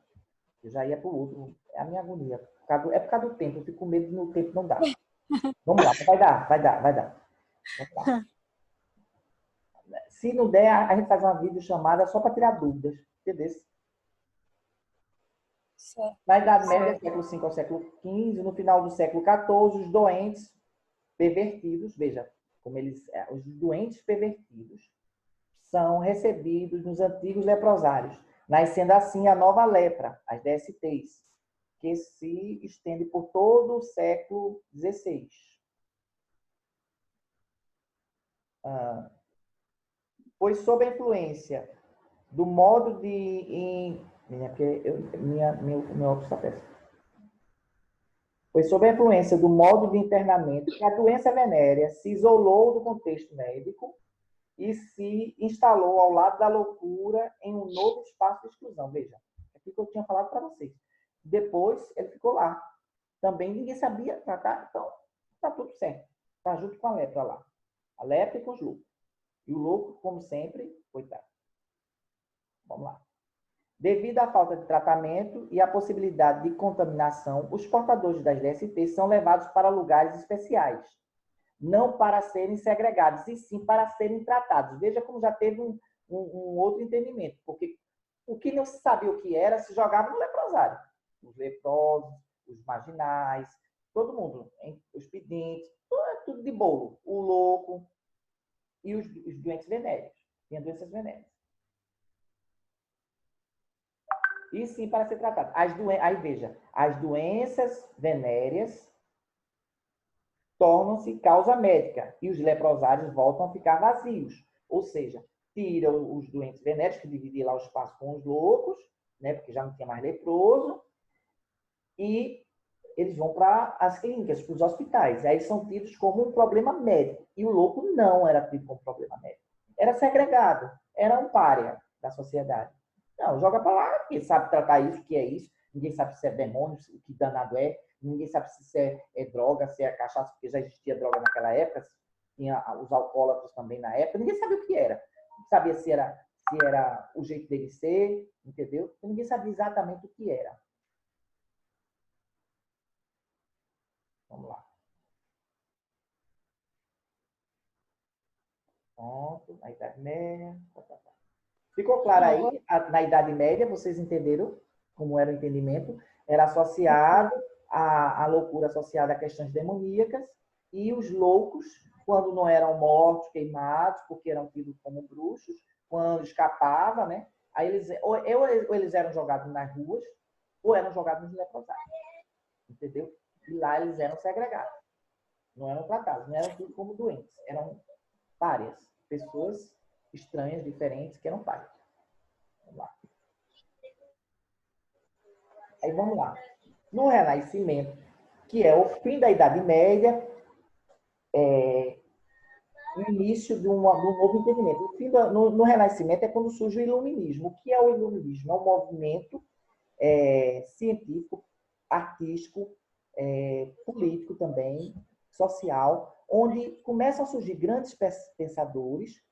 Eu já ia para o outro. É a minha agonia. É por causa do tempo. Eu fico com medo no tempo não dá. Vamos lá. Vai dar. Vamos lá. Se não der, a gente faz uma videochamada só para tirar dúvidas. Entendeu? Na Idade Média, século V ao século XV, no final do século XIV, os doentes pervertidos, veja, como os doentes pervertidos são recebidos nos antigos leprosários, nascendo assim a nova lepra, as DSTs, que se estende por todo o século XVI. Pois sob a influência do modo de... Meu óculos está péssimo. Pois sob a influência do modo de internamento, que a doença venérea se isolou do contexto médico e se instalou ao lado da loucura em um novo espaço de exclusão. Veja, é aquilo que eu tinha falado para vocês. Depois, ele ficou lá. Também ninguém sabia tratar, então está tudo certo. Está junto com a lepra lá. A lepra e com os loucos. E o louco, como sempre, coitado. Vamos lá. Devido à falta de tratamento e à possibilidade de contaminação, os portadores das DSTs são levados para lugares especiais, não para serem segregados, e sim para serem tratados. Veja como já teve um outro entendimento, porque o que não se sabia o que era, se jogava no leprosário. Os leprosos, os marginais, todo mundo, hein? Os pedintes, tudo de bolo. O louco e os doentes venéreos. Tinha doenças venéreas. E sim para ser tratado. Aí veja, as doenças venéreas tornam-se causa médica e os leprosários voltam a ficar vazios. Ou seja, tiram os doentes venéreos, que dividiam lá o espaço com os loucos, né, porque já não tinha mais leproso, e eles vão para as clínicas, para os hospitais. Aí são tidos como um problema médico. E o louco não era tido como problema médico. Era segregado, era um pária da sociedade. Não, joga para lá, ninguém sabe tratar isso, o que é isso, ninguém sabe se é demônio, o que danado é, ninguém sabe se é droga, se é cachaça, porque já existia droga naquela época, tinha os alcoólatras também na época, ninguém sabia o que era. Não sabia se era o jeito dele ser, entendeu? Ninguém sabia exatamente o que era. Vamos lá. Pronto, na Idade Média. Ficou claro aí? Na Idade Média, vocês entenderam como era o entendimento? Era associado à loucura associada a questões demoníacas, e os loucos, quando não eram mortos, queimados, porque eram tidos como bruxos, quando escapava, né? Aí ou eles eram jogados nas ruas, ou eram jogados nos leprosários. Entendeu? E lá eles eram segregados. Não eram tratados, não eram tudo como doentes. Eram párias, pessoas estranhas, diferentes, que eram párias. Vamos lá. Aí vamos lá. No Renascimento, que é o fim da Idade Média, o início de um novo entendimento. No Renascimento é quando surge o Iluminismo. O que é o Iluminismo? É um movimento científico, artístico, político também, social, onde começam a surgir grandes pensadores,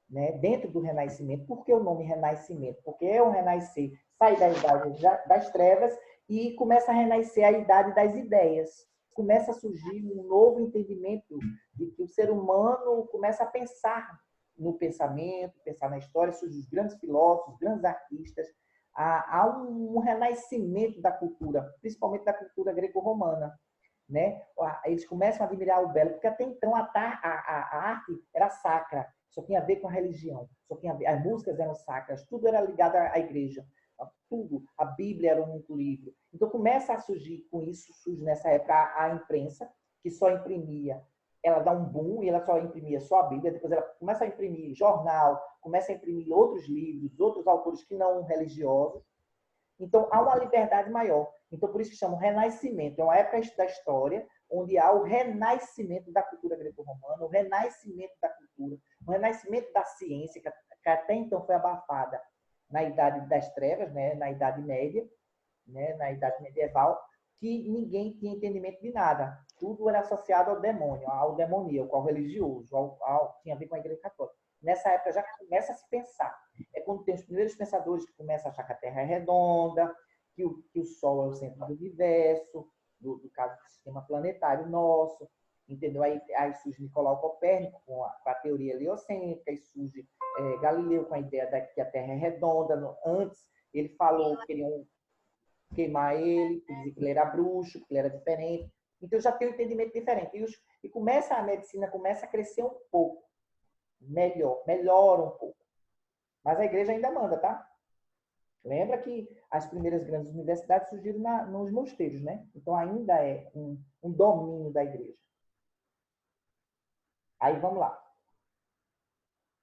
né, dentro do Renascimento. Por que o nome Renascimento? Porque é um renascer, sai da idade das trevas e começa a renascer a idade das ideias. Começa a surgir um novo entendimento de que o ser humano começa a pensar no pensamento, pensar na história, surgem os grandes filósofos, os grandes artistas. Há um renascimento da cultura, principalmente da cultura greco-romana. Né? Eles começam a admirar o belo, porque até então a arte era sacra, só tinha a ver com a religião, só tinha a ver, as músicas eram sacras, tudo era ligado à igreja, tudo, a Bíblia era um único livro. Então começa a surgir, com isso surge nessa época a imprensa, que só imprimia, ela dá um boom e ela só imprimia só a Bíblia, depois ela começa a imprimir jornal, começa a imprimir outros livros, outros autores que não religiosos. Então há uma liberdade maior. Então por isso que chamam Renascimento, é uma época da história onde há o renascimento da cultura greco-romana, o renascimento da cultura, o renascimento da ciência, que até então foi abafada na Idade das Trevas, né? Na Idade Média, né? Na Idade Medieval, que ninguém tinha entendimento de nada. Tudo era associado ao demônio, ao demoníaco, ao religioso, tinha a ver com a Igreja Católica. Nessa época já começa a se pensar. É quando tem os primeiros pensadores que começam a achar que a Terra é redonda, que o Sol é o centro do universo, do caso do sistema planetário nosso, entendeu? Aí surge Nicolau Copérnico com a teoria heliocêntrica, aí surge Galileu com a ideia de que a Terra é redonda. Antes ele falou que queriam queimar ele, que dizia que ele era bruxo, que ele era diferente. Então já tem um entendimento diferente. E a medicina começa a crescer um pouco, melhora um pouco. Mas a igreja ainda manda, tá? Lembra que as primeiras grandes universidades surgiram nos mosteiros, né? Então ainda é um domínio da igreja. Aí vamos lá.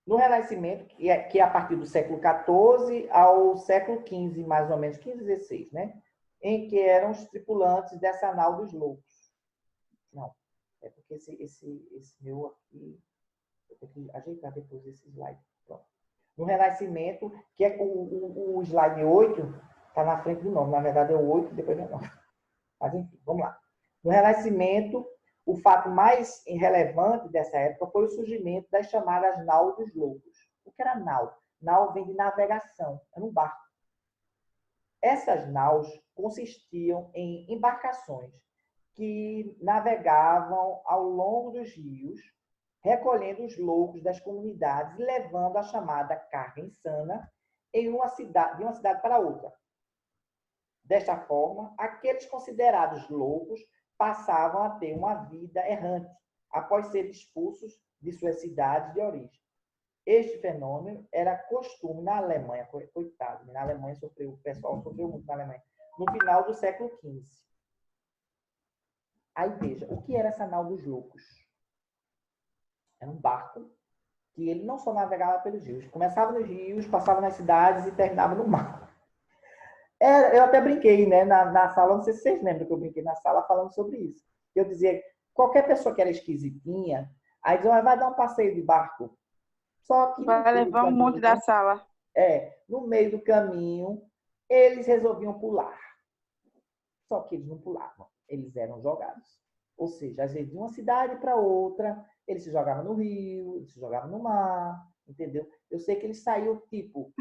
No Renascimento, que é a partir do século XIV ao século XV, mais ou menos, XV, XVI, né? Em que eram os tripulantes dessa nau dos loucos. Não, é porque esse meu aqui, eu tenho que ajeitar depois esse slide. Pronto. No Renascimento, que é o slide 8, está na frente do nome. Na verdade, é o 8, depois é o 9. Mas, enfim, vamos lá. No Renascimento, o fato mais relevante dessa época foi o surgimento das chamadas nau dos loucos. O que era nau? Nau vem de navegação, era um barco. Essas naus consistiam em embarcações que navegavam ao longo dos rios, recolhendo os loucos das comunidades e levando a chamada carga insana de uma cidade para outra. Desta forma, aqueles considerados loucos passavam a ter uma vida errante após serem expulsos de suas cidades de origem. Este fenômeno era costume na Alemanha, coitado, na Alemanha o pessoal sofreu muito na Alemanha, no final do século XV. Aí veja, o que era essa nau dos loucos? Era um barco que ele não só navegava pelos rios, começava nos rios, passava nas cidades e terminava no mar. Eu até brinquei, né, na sala, não sei se vocês lembram que eu brinquei na sala falando sobre isso. Eu dizia, qualquer pessoa que era esquisitinha, aí dizia, vai dar um passeio de barco. Só que Vai levar um monte da sala. No meio do caminho, eles resolviam pular. Só que eles não pulavam, eles eram jogados. Ou seja, às vezes de uma cidade para outra, eles se jogavam no rio, eles se jogavam no mar, entendeu? Eu sei que eles saíam, tipo,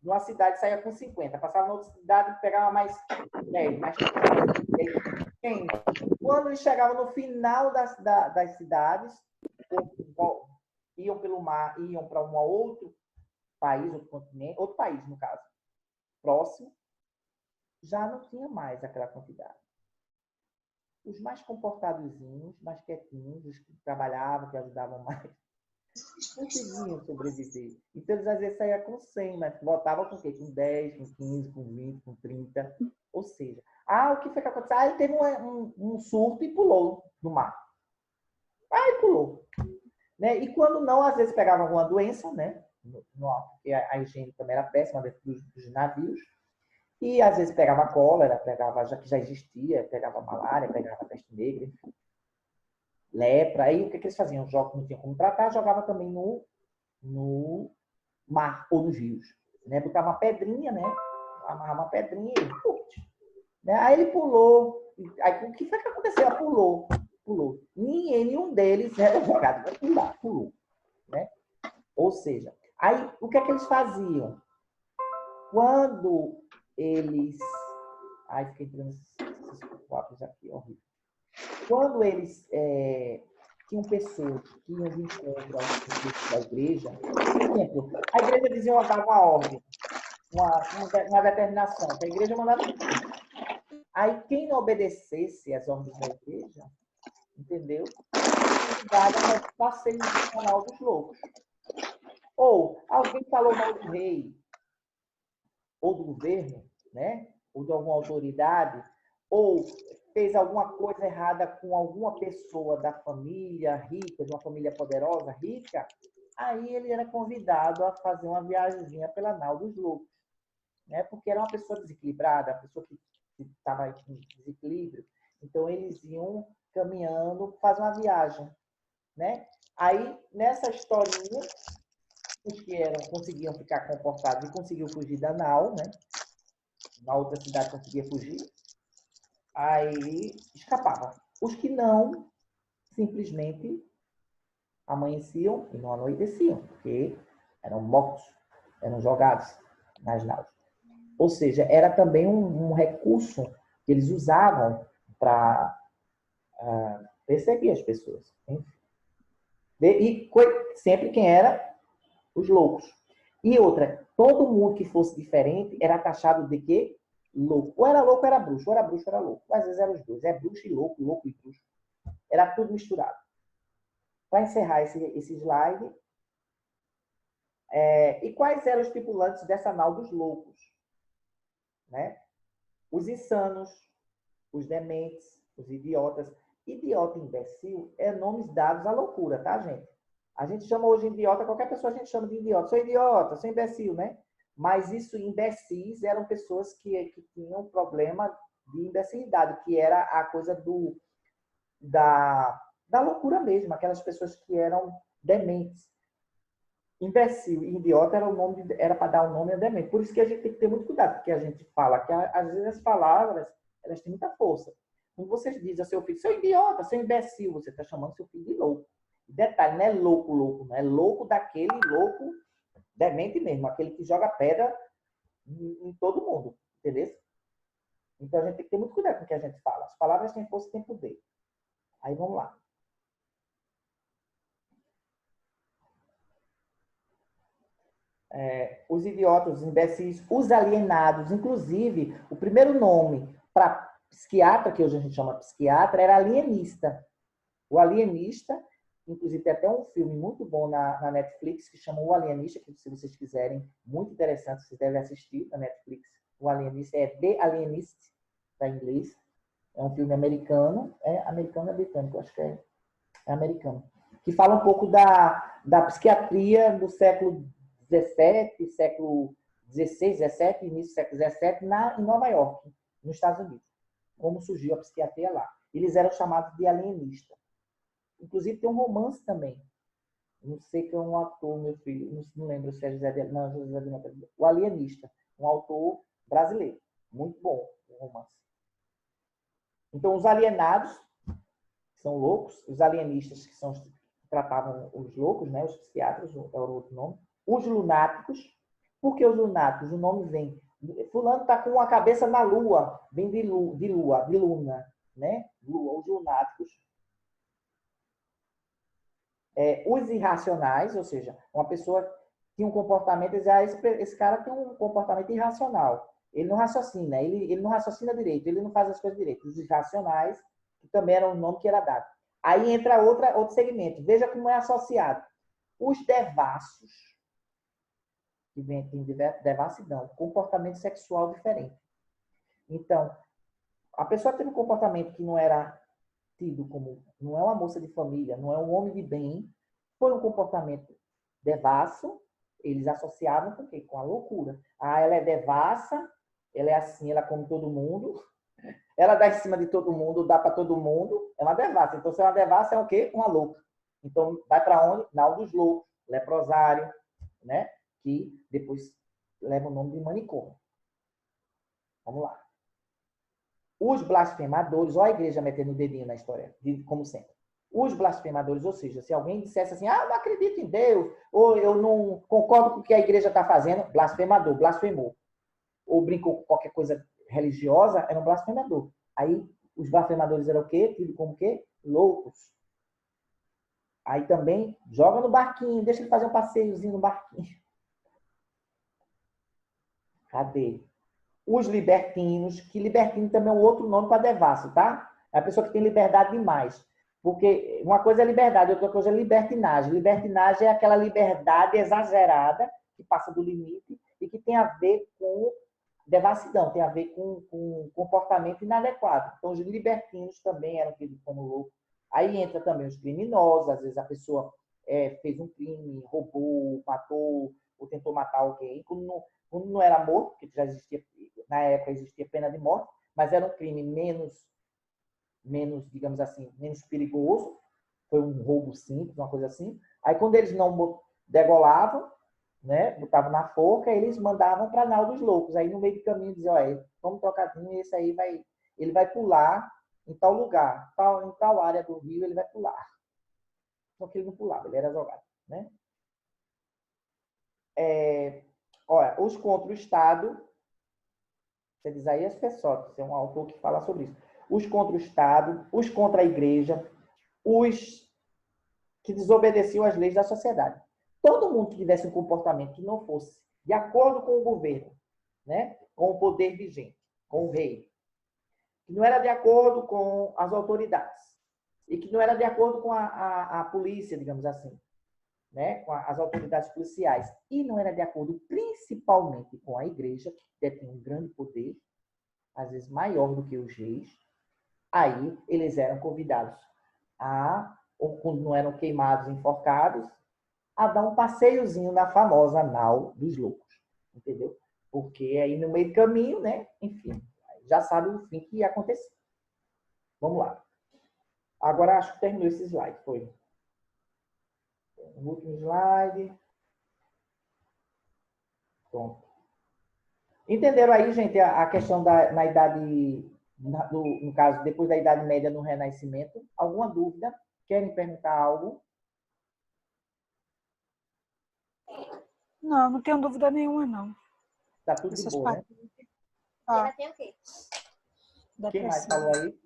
numa cidade saía com 50, passava na outra cidade pegava mais 10, mais 30. Quando eles chegavam no final das cidades, iam pelo mar, iam para um outro país, outro continente, outro país, no caso, próximo, já não tinha mais aquela quantidade. Os mais comportadozinhos, mais quietinhos, os que trabalhavam, que ajudavam mais, conseguiam sobreviver. Então, eles às vezes saíam com 100, mas voltavam com o quê? Com 10, com 15, com 20, com 30. Ou seja, o que foi que aconteceu? Ele teve um surto e pulou no mar. Aí pulou. Né? E quando não, às vezes pegava alguma doença, né? Porque a higiene também era péssima dentro dos navios. E às vezes pegava cólera, já que já existia, pegava malária, pegava peste negra, enfim. Lepra. Aí o que eles faziam? Não tinham como tratar, jogava também no mar ou nos rios. Né? Botava uma pedrinha, né? Amarrava uma pedrinha e né? Aí ele pulou. Aí o que foi que aconteceu? Pulou. Nenhum deles era jogado. Pulou. Né? Ou seja, aí o que é que eles faziam? Quando eles... Ai, fiquei entrando esses quadros aqui, horrível. Quando eles tinham pessoas que iam de encontro da igreja, por exemplo, a igreja dizia dar uma ordem, uma determinação, que a igreja mandava. Aí quem não obedecesse às ordens da igreja, entendeu? Dava um passeio nacional dos loucos. Ou alguém falou mal do rei, ou do governo, né? Ou de alguma autoridade, ou fez alguma coisa errada com alguma pessoa da família rica, de uma família poderosa, rica, aí ele era convidado a fazer uma viagemzinha pela nau dos loucos, né? Porque era uma pessoa desequilibrada, uma pessoa que estava em desequilíbrio, então eles iam caminhando, fazer uma viagem, né? Aí, nessa historinha, os que conseguiam ficar comportados e conseguiam fugir da nau, né? Na outra cidade conseguia fugir, aí escapavam. Os que não, simplesmente amanheciam e não anoiteciam, porque eram mortos, eram jogados nas naus. Ou seja, era também um recurso que eles usavam para perseguir as pessoas. Enfim. E sempre quem era? Os loucos. E outra, todo mundo que fosse diferente era taxado de quê? Louco. Ou era louco ou era bruxo. Ou era bruxo ou era louco. Às vezes eram os dois. É bruxo e louco, louco e bruxo. Era tudo misturado. Para encerrar esse slide, e quais eram os tripulantes dessa nau dos loucos? Né? Os insanos, os dementes, os idiotas. Idiota e imbecil é nomes dados à loucura, tá, gente? A gente chama hoje de idiota, qualquer pessoa a gente chama de idiota. Sou idiota, sou imbecil, né? Mas isso, imbecis, eram pessoas que tinham problema de imbecilidade, que era a coisa da loucura mesmo, aquelas pessoas que eram dementes. Imbecil e idiota era para dar o nome a demente. Por isso que a gente tem que ter muito cuidado, porque a gente fala que, às vezes, as palavras elas têm muita força. Quando você diz ao seu filho, seu idiota, seu imbecil, você está chamando seu filho de louco. Detalhe, não é louco, louco, não é louco daquele louco demente mesmo, aquele que joga pedra em todo mundo, entendeu? Então a gente tem que ter muito cuidado com o que a gente fala. As palavras têm força e têm poder. Aí vamos lá. Os idiotas, os imbecis, os alienados. Inclusive, o primeiro nome para psiquiatra, que hoje a gente chama psiquiatra, era alienista. O alienista, inclusive tem até um filme muito bom na Netflix que chama O Alienista, que se vocês quiserem, muito interessante, vocês devem assistir na Netflix. O Alienista é The Alienist, está em inglês. É um filme americano. É americano ou britânico? Acho que é americano. Que fala um pouco da psiquiatria do século XVII, século XVI, XVII, início do século XVII, em Nova York, nos Estados Unidos. Como surgiu a psiquiatria lá. Eles eram chamados de alienistas. Inclusive, tem um romance também. Não sei quem é um ator, meu filho. Não lembro se é José de... Não, José de... O Alienista. Um autor brasileiro. Muito bom o romance. Então, os alienados, que são loucos. Os alienistas, que são que tratavam os loucos, né? Os psiquiatras, é o outro nome. Os lunáticos. Por que os lunáticos? O nome vem... Fulano está com a cabeça na lua. Vem de luna. Né? Lua, os lunáticos. Os irracionais, ou seja, uma pessoa tinha um comportamento, esse cara tem um comportamento irracional. Ele não raciocina, ele não raciocina direito, ele não faz as coisas direito. Os irracionais, que também era um nome que era dado. Aí entra outro segmento. Veja como é associado. Os devassos, que vem de devassidão, comportamento sexual diferente. Então, a pessoa teve um comportamento que não era tido como, não é uma moça de família, não é um homem de bem, foi um comportamento devasso, eles associavam com o quê? Com a loucura. Ah, ela é devassa, ela é assim, ela come todo mundo, ela dá em cima de todo mundo, dá para todo mundo, é uma devassa. Então, se é uma devassa, é o quê? Uma louca. Então, vai para onde? Nau dos loucos, leprosário, né? Que depois leva o nome de manicômio. Vamos lá. Os blasfemadores, olha a igreja metendo o dedinho na história, como sempre. Os blasfemadores, ou seja, se alguém dissesse assim, eu não acredito em Deus, ou eu não concordo com o que a igreja está fazendo, blasfemador, blasfemou. Ou brincou com qualquer coisa religiosa, era um blasfemador. Aí, os blasfemadores eram o quê? Tido como o quê? Loucos. Aí também, joga no barquinho, deixa ele fazer um passeiozinho no barquinho. Cadê? Os libertinos, que libertino também é um outro nome para devasso, tá? É a pessoa que tem liberdade demais. Porque uma coisa é liberdade, outra coisa é libertinagem. Libertinagem é aquela liberdade exagerada, que passa do limite, e que tem a ver com devassidão, tem a ver com comportamento inadequado. Então, os libertinos também eram tidos como loucos. Aí entra também os criminosos, às vezes a pessoa fez um crime, roubou, matou, ou tentou matar alguém, quando não era morto, porque já existia, na época existia pena de morte, mas era um crime menos, digamos assim, menos perigoso, foi um roubo simples, uma coisa assim. Aí quando eles não degolavam, né, botavam na forca, eles mandavam para Nau dos Loucos. Aí no meio do caminho diziam, olha, vamos trocadinho, esse aí ele vai pular em tal lugar, em tal área do rio, ele vai pular. Só que ele não pulava, ele era jogado, né? Olha, os contra o Estado, você diz aí as pessoas, é um autor que fala sobre isso. Os contra o Estado, os contra a Igreja, os que desobedeciam às leis da sociedade. Todo mundo que tivesse um comportamento que não fosse de acordo com o governo, né? Com o poder vigente, com o rei, que não era de acordo com as autoridades e que não era de acordo com a polícia, digamos assim, né? Com as autoridades policiais, e não era de acordo principalmente com a igreja, que detém um grande poder, às vezes maior do que os reis, aí eles eram convidados ou quando não eram queimados, enforcados, a dar um passeiozinho na famosa Nau dos Loucos, entendeu? Porque aí no meio do caminho, né? Enfim, já sabe o fim que ia acontecer. Vamos lá. Agora acho que terminou esse slide, foi. O último slide. Pronto. Entenderam aí, gente, a questão na idade no caso, depois da Idade Média, no Renascimento? Alguma dúvida? Querem perguntar algo? Não, não tenho dúvida nenhuma, não. Tá tudo de Essas boa, né? partes. Ah, Tem o quê? Quem mais depressão. falou aí?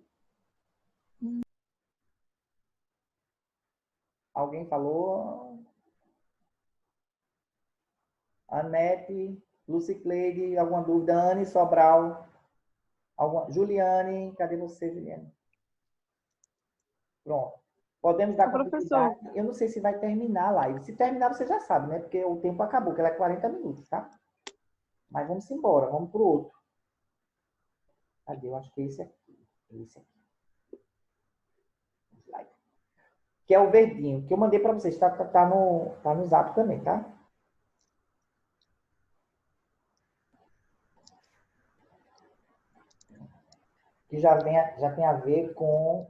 Alguém falou? Anete, Lucicleide, alguma dúvida? Anne Sobral, Juliane, cadê você, Juliane? Pronto. Podemos dar Professor, continuidade. Eu não sei se vai terminar a live. Se terminar, você já sabe, né? Porque o tempo acabou, que ela é 40 minutos, tá? Mas vamos embora, vamos para o outro. Cadê? Eu acho que é esse aqui. Esse aqui. Slide. Que é o verdinho, que eu mandei para vocês. Tá no Zap também, tá? Que já tem a ver com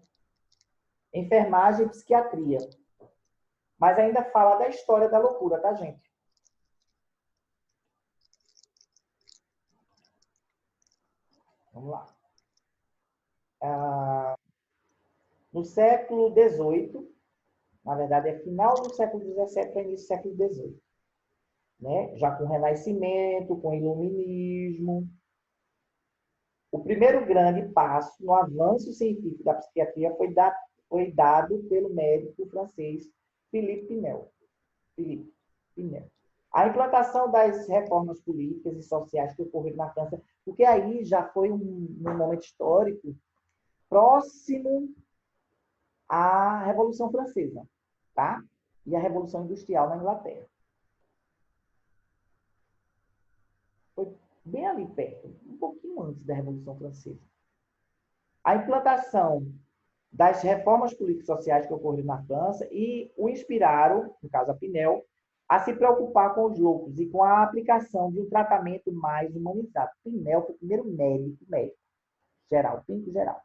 enfermagem e psiquiatria. Mas ainda fala da história da loucura, tá, gente? Vamos lá. No século XVIII, na verdade é final do século XVII para início do século XVIII, né? Já com o Renascimento, com o Iluminismo. O primeiro grande passo no avanço científico da psiquiatria foi dado pelo médico francês Philippe Pinel. A implantação das reformas políticas e sociais que ocorreram na França, porque aí já foi um momento histórico próximo à Revolução Francesa, tá? E a Revolução Industrial na Inglaterra. Foi bem ali perto, um pouquinho antes da Revolução Francesa. A implantação das reformas políticas sociais que ocorreram na França e o inspiraram, no caso a Pinel, a se preocupar com os loucos e com a aplicação de um tratamento mais humanizado. Pinel foi o primeiro médico geral, clínico geral,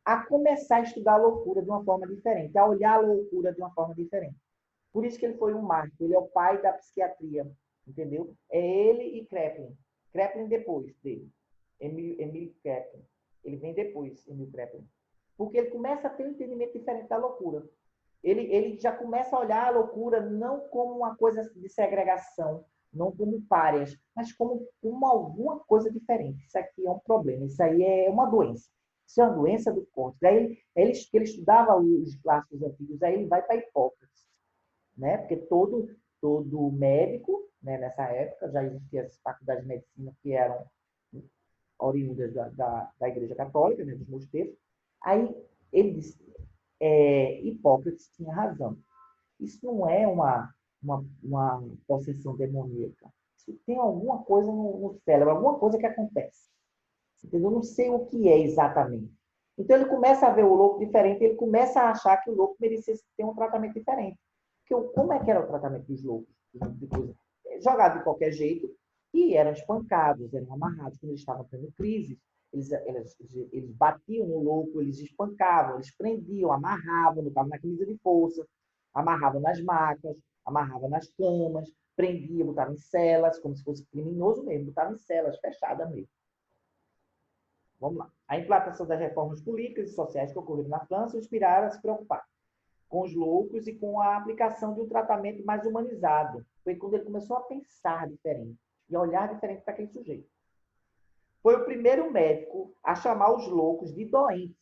a começar a estudar a loucura de uma forma diferente, a olhar a loucura de uma forma diferente. Por isso que ele foi um mártir, ele é o pai da psiquiatria, entendeu? É ele e Kraepelin. Kraepelin depois dele. Emile Kraepelin. Ele vem depois, Emile Kraepelin. Porque ele começa a ter um entendimento diferente da loucura. Ele já começa a olhar a loucura não como uma coisa de segregação, não como párias, mas como alguma coisa diferente. Isso aqui é um problema, isso aí é uma doença. Isso é uma doença do corpo. Daí ele estudava os clássicos antigos, aí ele vai para Hipócrates, né? Porque todo médico, né, nessa época, já existia as faculdades de medicina que eram oriundas da Igreja Católica, né, dos mosteiros. Aí ele disse, Hipócrates tinha razão. Isso não é uma possessão demoníaca. Isso tem alguma coisa no cérebro, alguma coisa que acontece. Entendeu? Eu não sei o que é exatamente. Então ele começa a ver o louco diferente, ele começa a achar que o louco merecia ter um tratamento diferente. Porque como é que era o tratamento dos loucos? Jogado de qualquer jeito, e eram espancados, eram amarrados quando eles estavam tendo crise. Eles batiam no louco, eles espancavam, eles prendiam, amarravam, botavam na camisa de força, amarravam nas macas, amarravam nas camas, prendiam, botavam em celas, como se fosse criminoso mesmo, botavam em celas fechadas mesmo. Vamos lá. A implantação das reformas políticas e sociais que ocorreram na França inspiraram a se preocupar com os loucos e com a aplicação de um tratamento mais humanizado. Foi quando ele começou a pensar diferente e a olhar diferente para aquele sujeito. Foi o primeiro médico a chamar os loucos de doentes.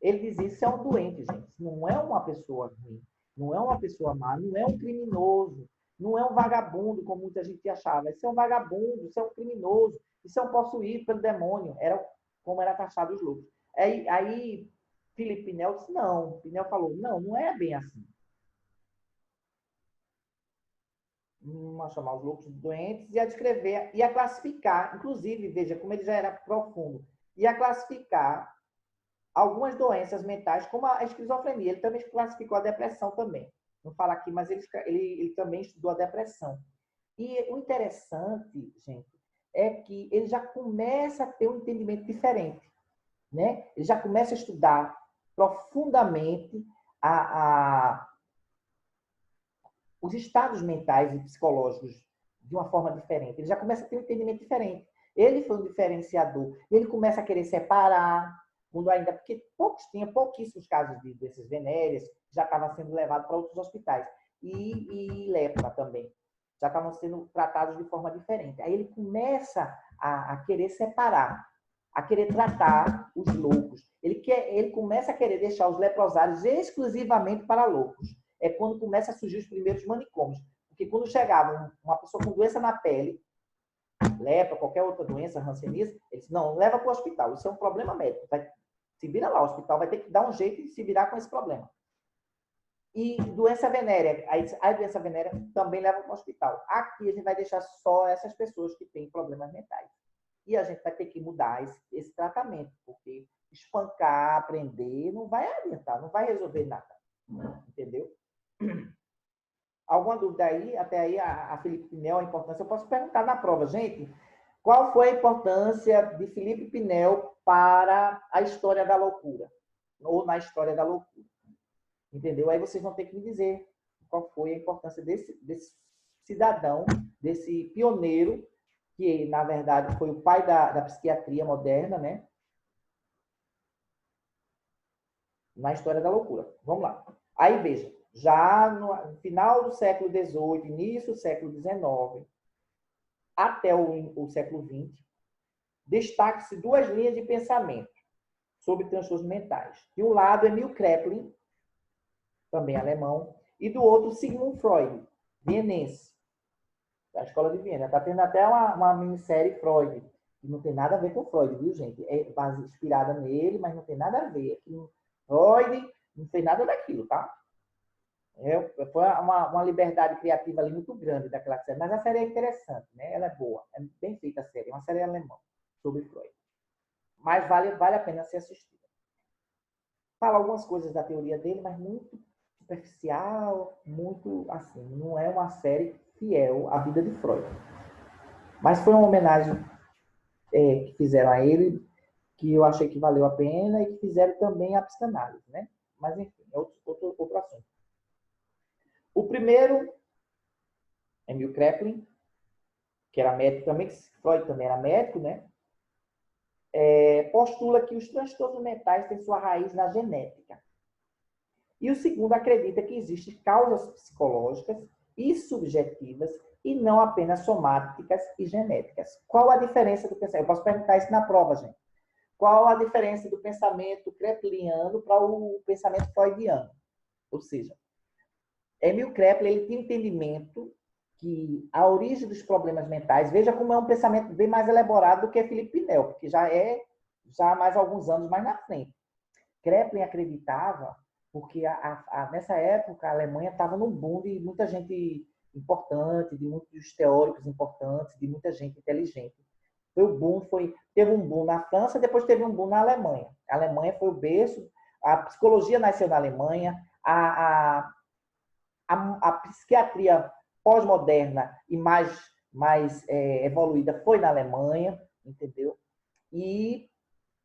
Ele dizia, isso é um doente, gente. Não é uma pessoa ruim, não é uma pessoa má, não é um criminoso, não é um vagabundo, como muita gente achava. Isso é um vagabundo, isso é um criminoso, isso é um possuído pelo demônio. Era como era taxado os loucos. Aí Philippe Pinel disse, não. Pinel falou, não é bem assim. A chamar os loucos de doentes e a descrever, e a classificar, inclusive, veja como ele já era profundo, e a classificar algumas doenças mentais, como a esquizofrenia. Ele também classificou a depressão também. Não fala aqui, mas ele também estudou a depressão. E o interessante, gente, é que ele já começa a ter um entendimento diferente, né? Ele já começa a estudar profundamente os estados mentais e psicológicos de uma forma diferente. Ele já começa a ter um entendimento diferente. Ele foi um diferenciador. Ele começa a querer separar quando ainda, porque tinha pouquíssimos casos de doenças venéreas, já estavam sendo levados para outros hospitais. E lepra também. Já estavam sendo tratados de forma diferente. Aí ele começa a querer separar, a querer tratar os loucos. Ele começa a querer deixar os leprosários exclusivamente para loucos. É quando começa a surgir os primeiros manicômios. Porque quando chegava uma pessoa com doença na pele, lepra, qualquer outra doença, hanseníase, eles não, leva para o hospital. Isso é um problema médico. Se vira lá, o hospital vai ter que dar um jeito de se virar com esse problema. E doença venérea, a doença venérea também leva para o hospital. Aqui a gente vai deixar só essas pessoas que têm problemas mentais. E a gente vai ter que mudar esse tratamento, porque espancar, prender, não vai adiantar, não vai resolver nada. Entendeu? Alguma dúvida aí? Até aí, a Felipe Pinel, a importância. Eu posso perguntar na prova, gente, qual foi a importância de Felipe Pinel para a história da loucura? Ou na história da loucura? Entendeu? Aí vocês vão ter que me dizer qual foi a importância desse cidadão, desse pioneiro, que, na verdade, foi o pai da psiquiatria moderna, né? Na história da loucura. Vamos lá. Aí, veja, já no final do século XVIII, início do século XIX, até o século XX, destaca-se duas linhas de pensamento sobre transtornos mentais. De um lado, Emil Kraepelin, também alemão, e do outro, Sigmund Freud, vienense, da Escola de Viena. Está tendo até uma minissérie Freud, que não tem nada a ver com Freud, viu, gente? É inspirada nele, mas não tem nada a ver. Freud não fez nada daquilo, tá? Foi uma liberdade criativa ali muito grande daquela série. Mas a série é interessante, né? Ela é boa, é bem feita a série. É uma série alemã sobre Freud. Mas vale a pena ser assistida. Fala algumas coisas da teoria dele, mas muito superficial, muito assim. Não é uma série fiel à vida de Freud. Mas foi uma homenagem que fizeram a ele, que eu achei que valeu a pena, e que fizeram também a psicanálise, né? Mas, enfim, é outro assunto. O primeiro, Emil Kraepelin, que era médico também, Freud também era médico, né? Postula que os transtornos mentais têm sua raiz na genética. E o segundo acredita que existem causas psicológicas e subjetivas e não apenas somáticas e genéticas. Qual a diferença do pensamento? Eu posso perguntar isso na prova, gente. Qual a diferença do pensamento kraepeliniano para o pensamento freudiano? Ou seja, Emil Kraepelin, ele tinha entendimento que a origem dos problemas mentais, veja como é um pensamento bem mais elaborado do que Felipe Pinel, porque já há mais alguns anos mais na frente. Kraepelin acreditava, porque nessa época a Alemanha estava num boom de muita gente importante, de muitos teóricos importantes, de muita gente inteligente. Teve um boom na França, depois teve um boom na Alemanha. A Alemanha foi o berço, a psicologia nasceu na Alemanha, a psiquiatria pós-moderna e mais evoluída foi na Alemanha, entendeu? E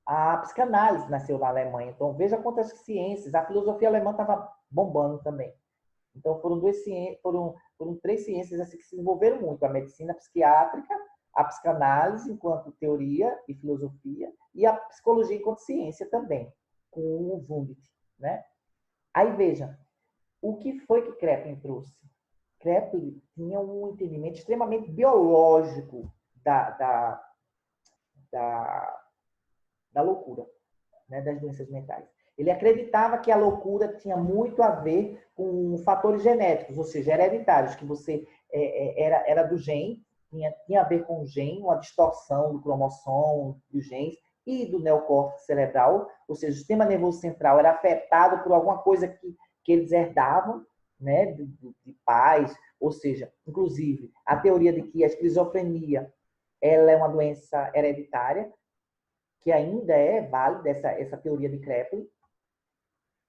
a psicanálise nasceu na Alemanha. Então, veja quantas ciências. A filosofia alemã estava bombando também. Então, foram três ciências assim, que se desenvolveram muito. A medicina psiquiátrica, a psicanálise enquanto teoria e filosofia, e a psicologia enquanto ciência também, com o Wundt, né? Aí, veja, o que foi que Kraepelin trouxe? Kraepelin tinha um entendimento extremamente biológico da loucura, né, das doenças mentais. Ele acreditava que a loucura tinha muito a ver com fatores genéticos, ou seja, hereditários, que você era do gene, tinha a ver com o gene, uma distorção do cromossomo, dos genes e do neocórtex cerebral, ou seja, o sistema nervoso central era afetado por alguma coisa que eles herdavam, né, de pais, ou seja, inclusive, a teoria de que a esquizofrenia ela é uma doença hereditária, que ainda é válida, essa teoria de Kraepelin,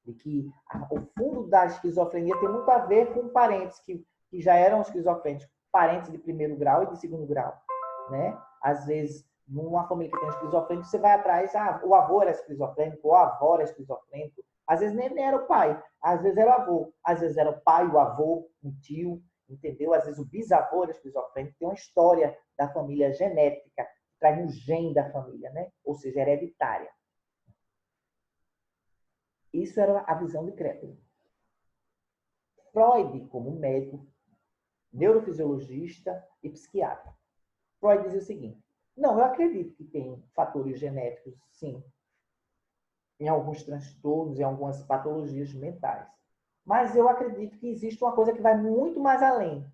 de que o fundo da esquizofrenia tem muito a ver com parentes que já eram esquizofrênicos, parentes de primeiro grau e de segundo grau, né? Às vezes, numa família que tem um esquizofrênico, você vai atrás, o avô era esquizofrênico, ou a avó era esquizofrênico, às vezes nem era o pai, às vezes era o avô, às vezes era o pai, o avô, o tio, entendeu? Às vezes o bisavô era esquizofrênico, tem uma história da família genética, traz um gene da família, né? Ou seja, hereditária. Isso era a visão de Kreppel. Freud, como médico, neurofisiologista e psiquiatra. Freud dizia o seguinte: não, eu acredito que tem fatores genéticos, sim, em alguns transtornos, em algumas patologias mentais. Mas eu acredito que existe uma coisa que vai muito mais além.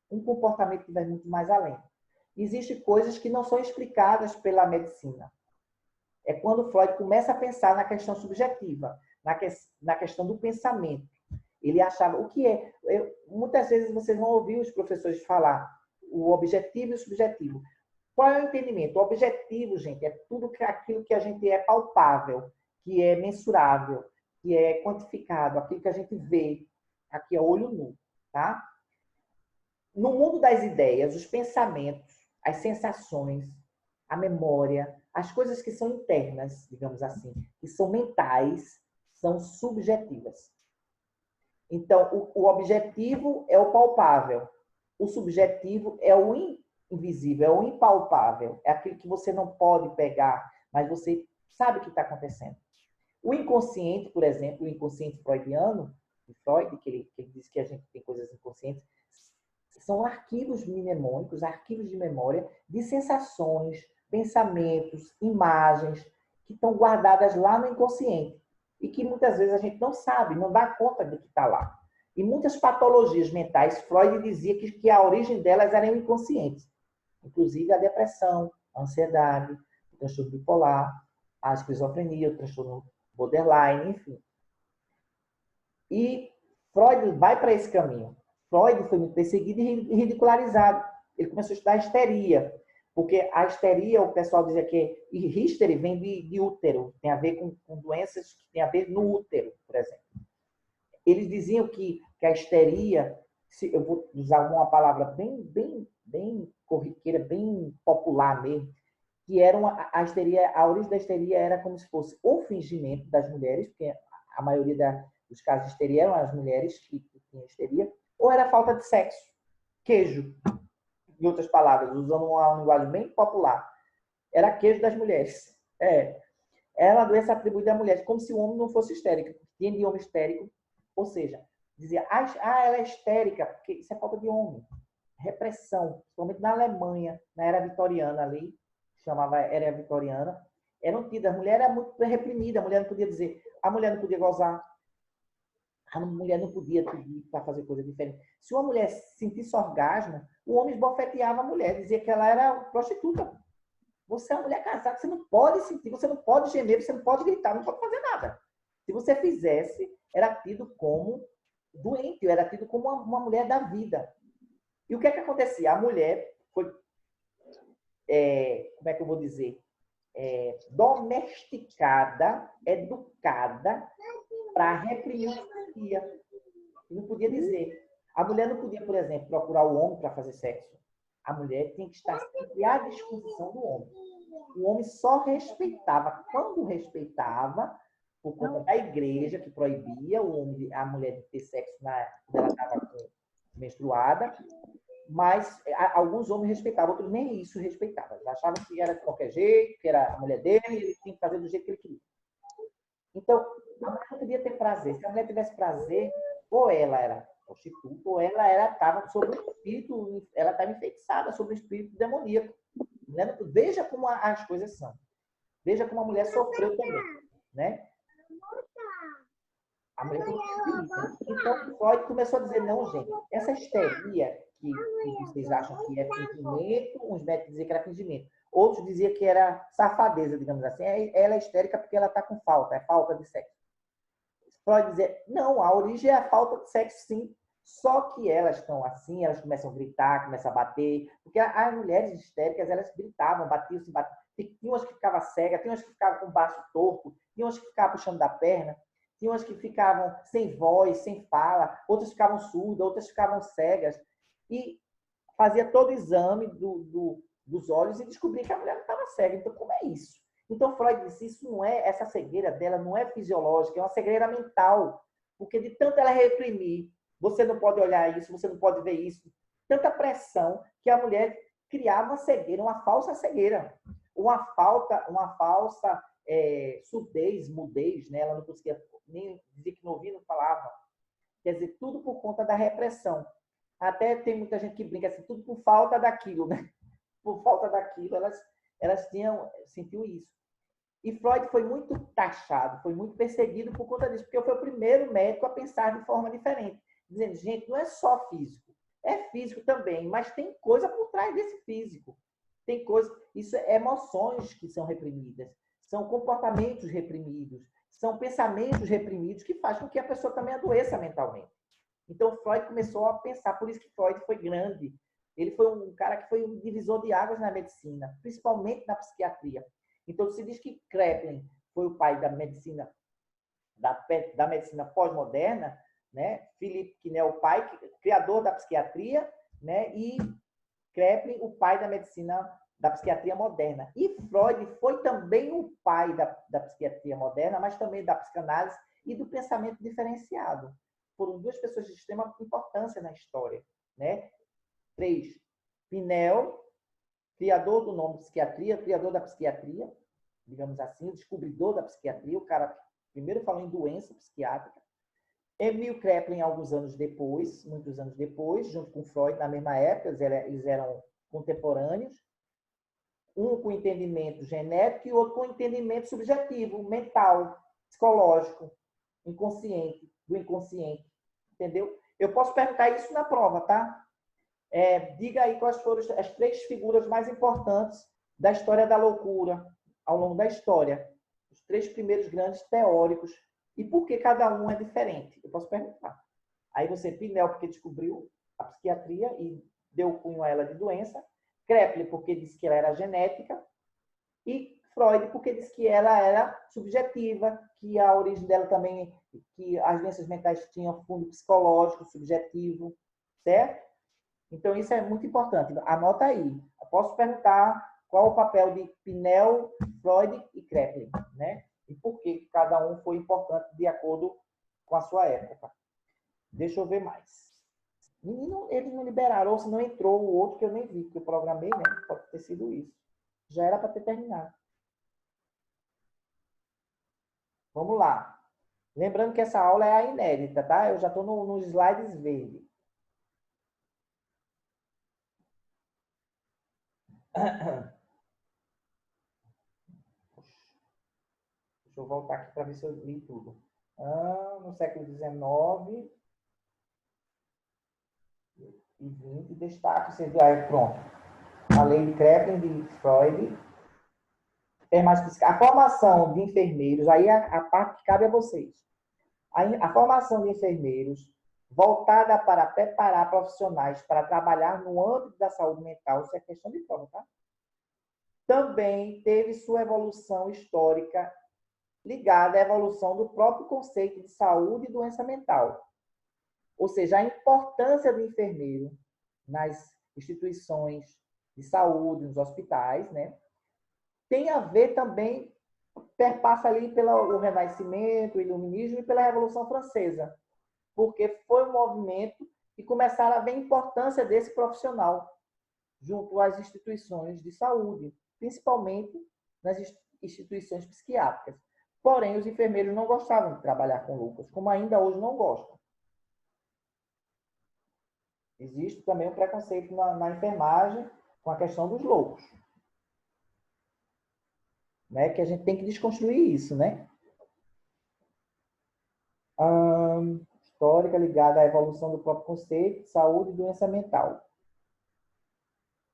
Um comportamento que vai muito mais além. Existem coisas que não são explicadas pela medicina. É quando Freud começa a pensar na questão subjetiva, na questão do pensamento. Ele achava o que é. Muitas vezes vocês vão ouvir os professores falar o objetivo e o subjetivo. Qual é o entendimento? O objetivo, gente, é tudo aquilo que a gente é palpável, que é mensurável, que é quantificado, aquilo que a gente vê aqui a olho nu, tá? No mundo das ideias, os pensamentos, as sensações, a memória, as coisas que são internas, digamos assim, que são mentais, são subjetivas. Então, o objetivo é o palpável, o subjetivo é o invisível, é o impalpável, é aquilo que você não pode pegar, mas você sabe o que está acontecendo. O inconsciente, por exemplo, o inconsciente freudiano, de Freud, que ele diz que a gente tem coisas inconscientes, são arquivos mnemônicos, arquivos de memória de sensações, pensamentos, imagens que estão guardadas lá no inconsciente e que muitas vezes a gente não sabe, não dá conta de que está lá. E muitas patologias mentais, Freud dizia que a origem delas eram inconscientes, inclusive a depressão, a ansiedade, o transtorno bipolar, a esquizofrenia, o transtorno borderline, enfim. E Freud vai para esse caminho. Freud foi muito perseguido e ridicularizado. Ele começou a estudar histeria, porque a histeria, o pessoal dizia que histeria vem de útero, tem a ver com doenças que tem a ver no útero, por exemplo. Eles diziam que a histeria, eu vou usar uma palavra bem corriqueira, bem popular mesmo, que era a histeria, a origem da histeria era como se fosse o fingimento das mulheres, porque a maioria dos casos de histeria eram as mulheres que tinham histeria, ou era falta de sexo, queijo, em outras palavras, usando uma linguagem bem popular. Era queijo das mulheres. Era uma doença atribuída à mulher, como se o homem não fosse histérico. Tinha de homem histérico, ou seja, dizia, ela é histérica, porque isso é falta de homem. Repressão, principalmente na Alemanha, na era vitoriana ali, chamava era vitoriana, eram tidas, a mulher era muito reprimida, a mulher não podia dizer, a mulher não podia gozar, a mulher não podia pedir para fazer coisa diferente. Se uma mulher sentisse orgasmo, o homem esbofeteava a mulher, dizia que ela era prostituta. Você é uma mulher casada, você não pode sentir, você não pode gemer, você não pode gritar, não pode fazer nada. Se você fizesse, era tido como doente, era tido como uma mulher da vida. E o que é que acontecia? A mulher foi, como é que eu vou dizer? Domesticada, educada para reprimir o que sentia. Não podia dizer. A mulher não podia, por exemplo, procurar o homem para fazer sexo. A mulher tinha que estar sempre à disposição do homem. O homem só respeitava. Quando respeitava, por conta da igreja, que proibia a mulher de ter sexo quando ela estava menstruada, mas alguns homens respeitavam, outros nem isso respeitavam. Eles achavam que era de qualquer jeito, que era a mulher dele, ele tinha que fazer do jeito que ele queria. Então, a mulher não podia ter prazer. Se a mulher tivesse prazer, ou ela era prostituta, ou ela estava sobre o espírito, ela estava enfeitiçada sobre o espírito demoníaco. Veja como as coisas são. Veja como a mulher sofreu também, né? A mulher tem que... Então, Freud começou a dizer, não, gente, essa histeria que vocês acham que é fingimento, uns médicos diziam que era fingimento, outros diziam que era safadeza, digamos assim. Ela é histérica porque ela está com falta, é falta de sexo. Freud dizia, não, a origem é a falta de sexo, sim. Só que elas estão assim, elas começam a gritar, começam a bater, porque as mulheres histéricas, elas gritavam, batiam, se batiam. Tinha umas que ficavam cegas, tinha umas que ficavam com o braço torto, tinha umas que ficavam puxando da perna, tinha umas que ficavam sem voz, sem fala, outras ficavam surdas, outras ficavam cegas. E fazia todo o exame dos olhos e descobria que a mulher não estava cega. Então, como é isso? Então, Freud disse, isso não é, essa cegueira dela não é fisiológica, é uma cegueira mental. Porque de tanto ela reprimir, você não pode olhar isso, você não pode ver isso, tanta pressão que a mulher criava uma cegueira, uma falsa cegueira. Uma falsa surdez, mudez, né? Ela não conseguia nem dizer que não ouvia, não falava. Quer dizer, tudo por conta da repressão. Até tem muita gente que brinca assim, tudo por falta daquilo, né? Por falta daquilo, elas sentiam isso. E Freud foi muito taxado, foi muito perseguido por conta disso, porque foi o primeiro médico a pensar de forma diferente, dizendo, gente, não é só físico, é físico também, mas tem coisa por trás desse físico. Tem coisa, isso é emoções que são reprimidas, são comportamentos reprimidos, são pensamentos reprimidos que fazem com que a pessoa também adoeça mentalmente. Então, Freud começou a pensar, por isso que Freud foi grande. Ele foi um cara que foi um divisor de águas na medicina, principalmente na psiquiatria. Então, se diz que Kraepelin foi o pai da medicina pós-moderna, né? Philippe Knell, o pai, criador da psiquiatria, né? E Kraepelin, o pai da medicina da psiquiatria moderna. E Freud foi também o pai da psiquiatria moderna, mas também da psicanálise e do pensamento diferenciado. Foram duas pessoas de extrema importância na história, né? 3. Pinel, criador do nome psiquiatria, criador da psiquiatria, digamos assim, o descobridor da psiquiatria, o cara primeiro falou em doença psiquiátrica. Emil Kraepelin, alguns anos depois, muitos anos depois, junto com Freud, na mesma época, eles eram contemporâneos, um com entendimento genético e outro com entendimento subjetivo, mental, psicológico, inconsciente, do inconsciente, entendeu? Eu posso perguntar isso na prova, tá? Diga aí quais foram as 3 figuras mais importantes da história da loucura, ao longo da história. Os 3 primeiros grandes teóricos. E por que cada um é diferente? Eu posso perguntar. Aí você, Pinel, porque descobriu a psiquiatria e deu cunho a ela de doença. Kraepelin, porque disse que ela era genética. E Freud, porque disse que ela era subjetiva, que a origem dela também, que as doenças mentais tinham fundo psicológico, subjetivo, certo? Então, isso é muito importante. Anota aí. Eu posso perguntar qual o papel de Pinel, Freud e Kraepelin, né? E por que cada um foi importante de acordo com a sua época. Deixa eu ver mais. Menino, eles não liberaram, ou se não entrou o outro que eu nem vi, que eu programei, né? Pode ter sido isso. Já era para ter terminado. Vamos lá. Lembrando que essa aula é a inédita, tá? Eu já estou nos slides verdes. Deixa eu voltar aqui para ver se eu li tudo. No século XIX e XX, destaque, pronto. A lei de Kraepelin, de Freud. Tem mais a formação de enfermeiros, aí a parte que cabe a vocês. A formação de enfermeiros voltada para preparar profissionais para trabalhar no âmbito da saúde mental, isso é questão de prova, tá? Também teve sua evolução histórica ligada à evolução do próprio conceito de saúde e doença mental. Ou seja, a importância do enfermeiro nas instituições de saúde, nos hospitais, né? Tem a ver também, perpassa ali pelo Renascimento, o Iluminismo e pela Revolução Francesa, porque foi um movimento que começaram a ver a importância desse profissional junto às instituições de saúde, principalmente nas instituições psiquiátricas. Porém, os enfermeiros não gostavam de trabalhar com loucos, como ainda hoje não gostam. Existe também um preconceito na enfermagem com a questão dos loucos. Né? Que a gente tem que desconstruir isso, né? Histórica ligada à evolução do próprio conceito de saúde e doença mental.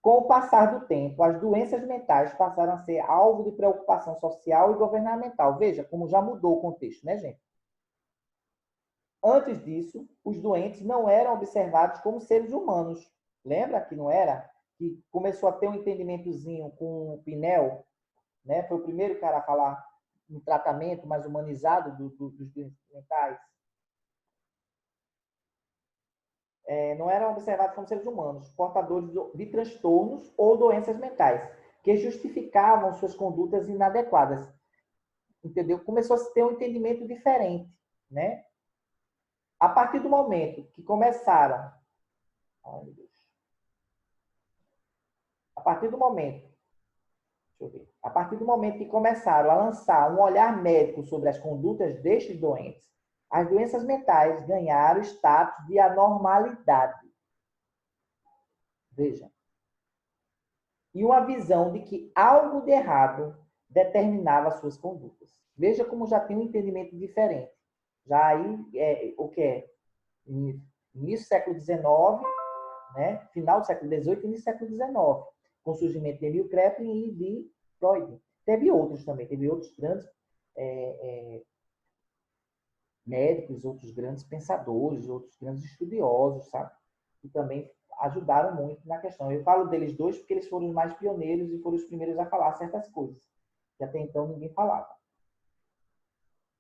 Com o passar do tempo, as doenças mentais passaram a ser alvo de preocupação social e governamental. Veja como já mudou o contexto, né, gente? Antes disso, os doentes não eram observados como seres humanos. Lembra que não era? Que começou a ter um entendimentozinho com o Pinel, né? Foi o primeiro cara a falar um tratamento mais humanizado dos doentes mentais. Não eram observados como seres humanos, portadores de transtornos ou doenças mentais, que justificavam suas condutas inadequadas. Entendeu? Começou a se ter um entendimento diferente, né? A partir do momento que começaram... A partir do momento... deixa eu ver. A partir do momento que começaram a lançar um olhar médico sobre as condutas destes doentes, as doenças mentais ganharam status de anormalidade. Veja. E uma visão de que algo de errado determinava suas condutas. Veja como já tem um entendimento diferente. Já aí, o que é? Início do século XIX, né? Final do século XVIII e início do século XIX, com o surgimento de Emil Kraepelin e de Freud. Teve outros também, teve outros grandes médicos, outros grandes pensadores, outros grandes estudiosos, sabe? Que também ajudaram muito na questão. Eu falo deles dois porque eles foram os mais pioneiros e foram os primeiros a falar certas coisas, que até então ninguém falava.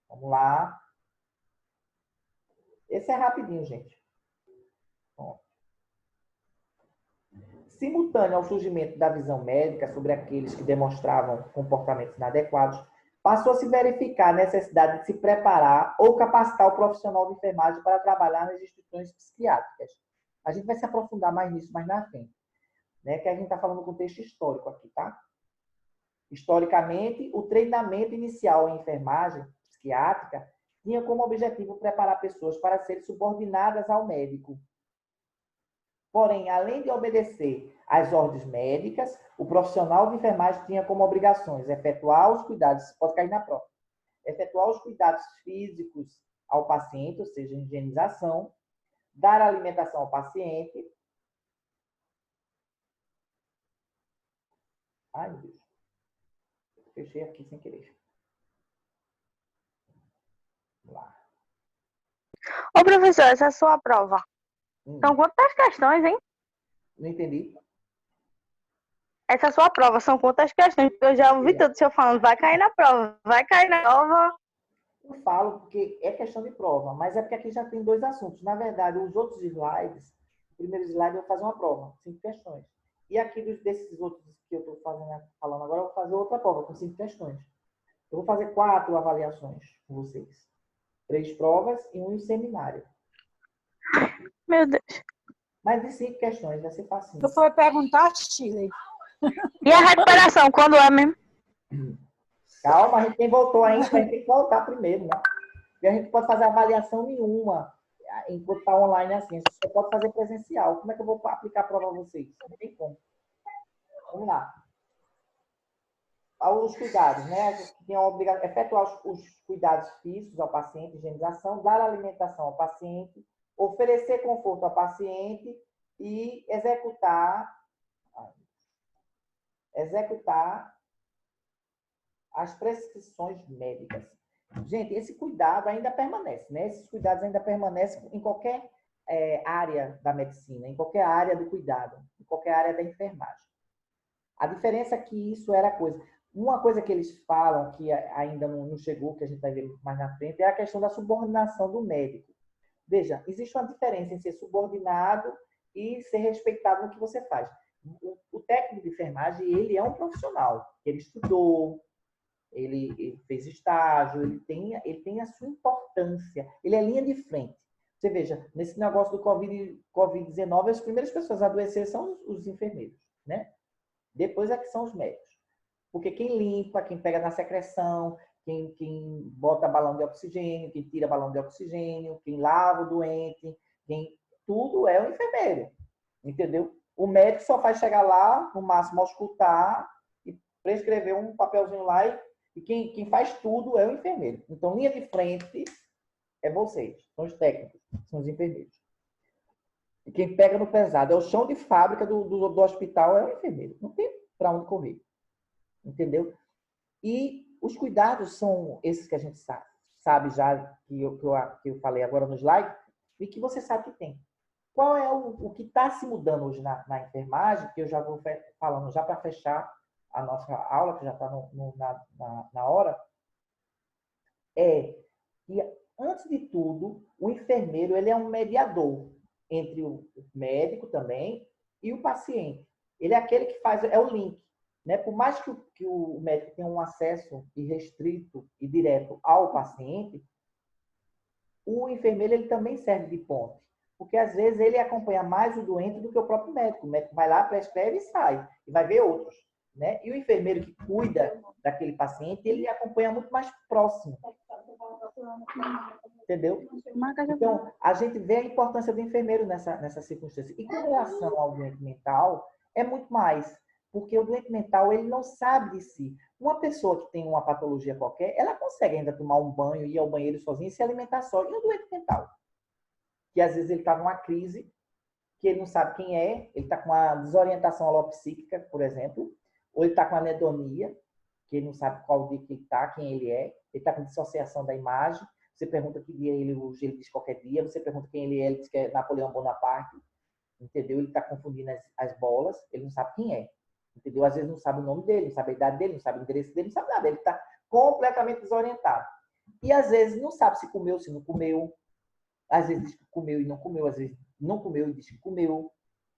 Vamos lá. Esse é rapidinho, gente. Bom. Simultâneo ao surgimento da visão médica sobre aqueles que demonstravam comportamentos inadequados, passou a se verificar a necessidade de se preparar ou capacitar o profissional de enfermagem para trabalhar nas instituições psiquiátricas. A gente vai se aprofundar mais nisso mais na frente, né? Que a gente está falando do contexto histórico aqui, tá? Historicamente, o treinamento inicial em enfermagem psiquiátrica tinha como objetivo preparar pessoas para serem subordinadas ao médico. Porém, além de obedecer às ordens médicas, o profissional de enfermagem tinha como obrigações efetuar os cuidados, pode cair na prova, efetuar os cuidados físicos ao paciente, ou seja, higienização, dar alimentação ao paciente. Ai, meu Deus. Fechei aqui sem querer. Vamos lá. Ô, professor, essa é a sua prova. São quantas questões, hein? Não entendi. Essa é a sua prova, são quantas questões? Eu já ouvi tudo o senhor falando, vai cair na prova, vai cair na prova. Eu falo porque é questão de prova, mas é porque aqui já tem dois assuntos. Na verdade, os outros slides, o primeiro slide eu vou fazer uma prova, 5 questões. E aqui desses outros que eu estou falando agora, eu vou fazer outra prova com 5 questões. Eu vou fazer 4 avaliações com vocês. 3 provas e um seminário. Meu Deus. Mas de 5 questões, vai ser fácil. Tu foi perguntar, Chile? E a recuperação, quando é mesmo? Calma, a gente nem voltou ainda, a gente tem que voltar primeiro, né? E a gente pode fazer avaliação nenhuma enquanto está online assim. Você pode fazer presencial. Como é que eu vou aplicar a prova a vocês? Não tem como. Vamos lá. Os cuidados, né? Tem a obrigação, efetuar os cuidados físicos ao paciente, higienização, dar alimentação ao paciente, oferecer conforto ao paciente e executar as prescrições médicas. Gente, esse cuidado ainda permanece, né? Esses cuidados ainda permanecem em qualquer área da medicina, em qualquer área do cuidado, em qualquer área da enfermagem. A diferença é que isso era coisa. Uma coisa que eles falam, que ainda não chegou, que a gente vai ver mais na frente, é a questão da subordinação do médico. Veja, existe uma diferença em ser subordinado e ser respeitado no que você faz. O técnico de enfermagem, ele é um profissional. Ele estudou, ele fez estágio, ele tem a sua importância. Ele é linha de frente. Você veja, nesse negócio do Covid-19, as primeiras pessoas a adoecer são os enfermeiros, né? Depois é que são os médicos. Porque quem limpa, quem pega na secreção, quem bota balão de oxigênio, quem tira balão de oxigênio, quem lava o doente, tudo é o enfermeiro. Entendeu? O médico só faz chegar lá, no máximo auscultar e prescrever um papelzinho lá e quem faz tudo é o enfermeiro. Então, linha de frente é vocês, são os técnicos, são os enfermeiros. E quem pega no pesado é o chão de fábrica do hospital, é o enfermeiro. Não tem para onde correr. Entendeu? E os cuidados são esses que a gente sabe já, que eu falei agora no slide, e que você sabe que tem. Qual é o que está se mudando hoje na enfermagem, que eu já vou falando já para fechar a nossa aula, que já está na hora, é que, antes de tudo, o enfermeiro ele é um mediador entre o médico também e o paciente. Ele é aquele que faz, é o link. Né? Por mais que o médico tenha um acesso irrestrito e direto ao paciente, o enfermeiro ele também serve de ponte. Porque, às vezes, ele acompanha mais o doente do que o próprio médico. O médico vai lá, prescreve e sai. E vai ver outros. né? E o enfermeiro que cuida daquele paciente, ele acompanha muito mais próximo. Entendeu? Então, a gente vê a importância do enfermeiro nessa circunstância. E com relação ao doente mental, é muito mais. Porque o doente mental, ele não sabe de si. Uma pessoa que tem uma patologia qualquer, ela consegue ainda tomar um banho, ir ao banheiro sozinho e se alimentar só. E o doente mental? Que às vezes ele está numa crise, que ele não sabe quem é, ele está com uma desorientação alopsíquica, por exemplo, ou ele está com anedonia, que ele não sabe qual dia que ele está, quem ele é, ele está com dissociação da imagem, você pergunta que dia hoje, ele diz qualquer dia, você pergunta quem ele diz que é Napoleão Bonaparte, entendeu? Ele está confundindo as bolas, ele não sabe quem é, entendeu? Às vezes não sabe o nome dele, não sabe a idade dele, não sabe o endereço dele, não sabe nada, ele está completamente desorientado. E às vezes não sabe se comeu, se não comeu, às vezes diz que comeu e não comeu, às vezes não comeu e diz que comeu,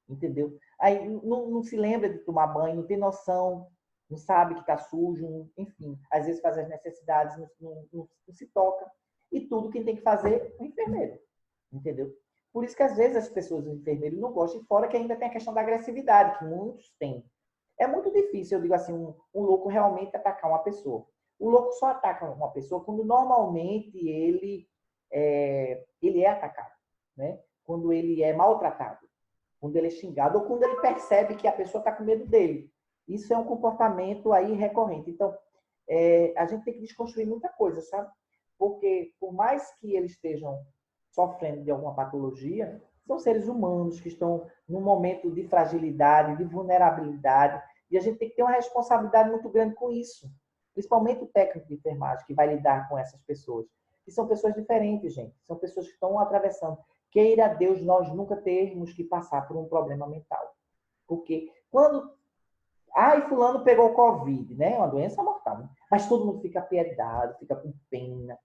entendeu? Aí não se lembra de tomar banho, não tem noção, não sabe que está sujo, enfim. Às vezes faz as necessidades, não se toca. E tudo quem tem que fazer é o enfermeiro, entendeu? Por isso que às vezes as pessoas, os enfermeiros, não gostam, e fora que ainda tem a questão da agressividade, que muitos têm. É muito difícil, eu digo assim, um louco realmente atacar uma pessoa. O louco só ataca uma pessoa quando normalmente ele é atacado, né? Quando ele é maltratado, quando ele é xingado, ou quando ele percebe que a pessoa está com medo dele. Isso é um comportamento aí recorrente. Então, a gente tem que desconstruir muita coisa, sabe? Porque, por mais que eles estejam sofrendo de alguma patologia, são seres humanos que estão num momento de fragilidade, de vulnerabilidade, e a gente tem que ter uma responsabilidade muito grande com isso. Principalmente o técnico de enfermagem, que vai lidar com essas pessoas. E são pessoas diferentes, gente. São pessoas que estão atravessando. Queira Deus nós nunca termos que passar por um problema mental. Porque quando... fulano pegou o Covid, né? Uma doença mortal. Né? Mas todo mundo fica apiedado, fica com pena,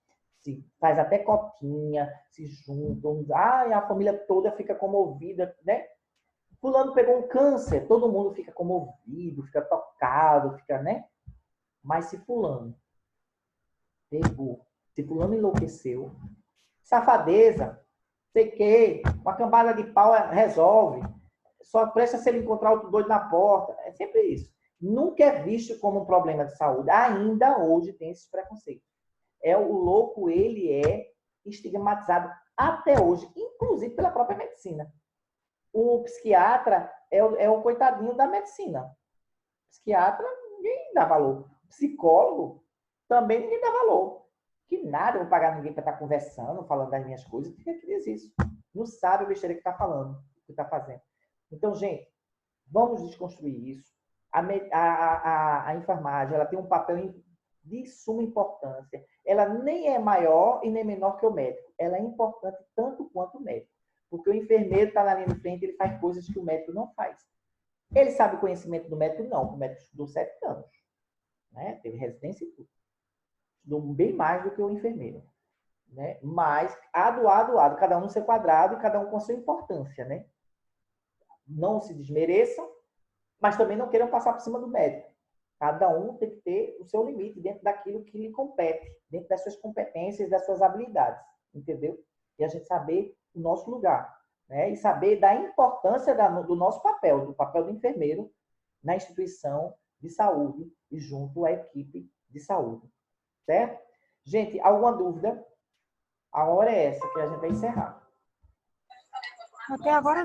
faz até cotinha, se juntam. A família toda fica comovida, né? Fulano pegou um câncer, todo mundo fica comovido, fica tocado, fica, né? Mas se fulano pegou, se fulano enlouqueceu, safadeza, sei que, uma cambada de pau resolve. Só presta se ele encontrar outro doido na porta. É sempre isso. Nunca é visto como um problema de saúde. Ainda hoje tem esses preconceitos. O louco, ele é estigmatizado até hoje, inclusive pela própria medicina. O psiquiatra é o coitadinho da medicina. O psiquiatra, ninguém dá valor. O psicólogo, também ninguém dá valor. Que nada, eu vou pagar ninguém para estar conversando, falando das minhas coisas. Por que diz isso? Não sabe a besteira que está falando, que está fazendo. Então, gente, vamos desconstruir isso. A enfermagem, ela tem um papel de suma importância. Ela nem é maior e nem menor que o médico. Ela é importante tanto quanto o médico. Porque o enfermeiro está na linha de frente, ele faz coisas que o médico não faz. Ele sabe o conhecimento do médico? Não. O médico estudou 7 anos. Né? Teve residência e tudo. Estudou bem mais do que o enfermeiro. Né? Mas, lado a lado, cada um no seu quadrado e cada um com a sua importância, né? Não se desmereçam, mas também não queiram passar por cima do médico. Cada um tem que ter o seu limite dentro daquilo que lhe compete, dentro das suas competências, das suas habilidades, entendeu? E a gente saber o nosso lugar, né? E saber da importância do nosso papel, do papel do enfermeiro na instituição de saúde e junto à equipe de saúde, certo? Gente, alguma dúvida? A hora é essa que a gente vai encerrar. Até agora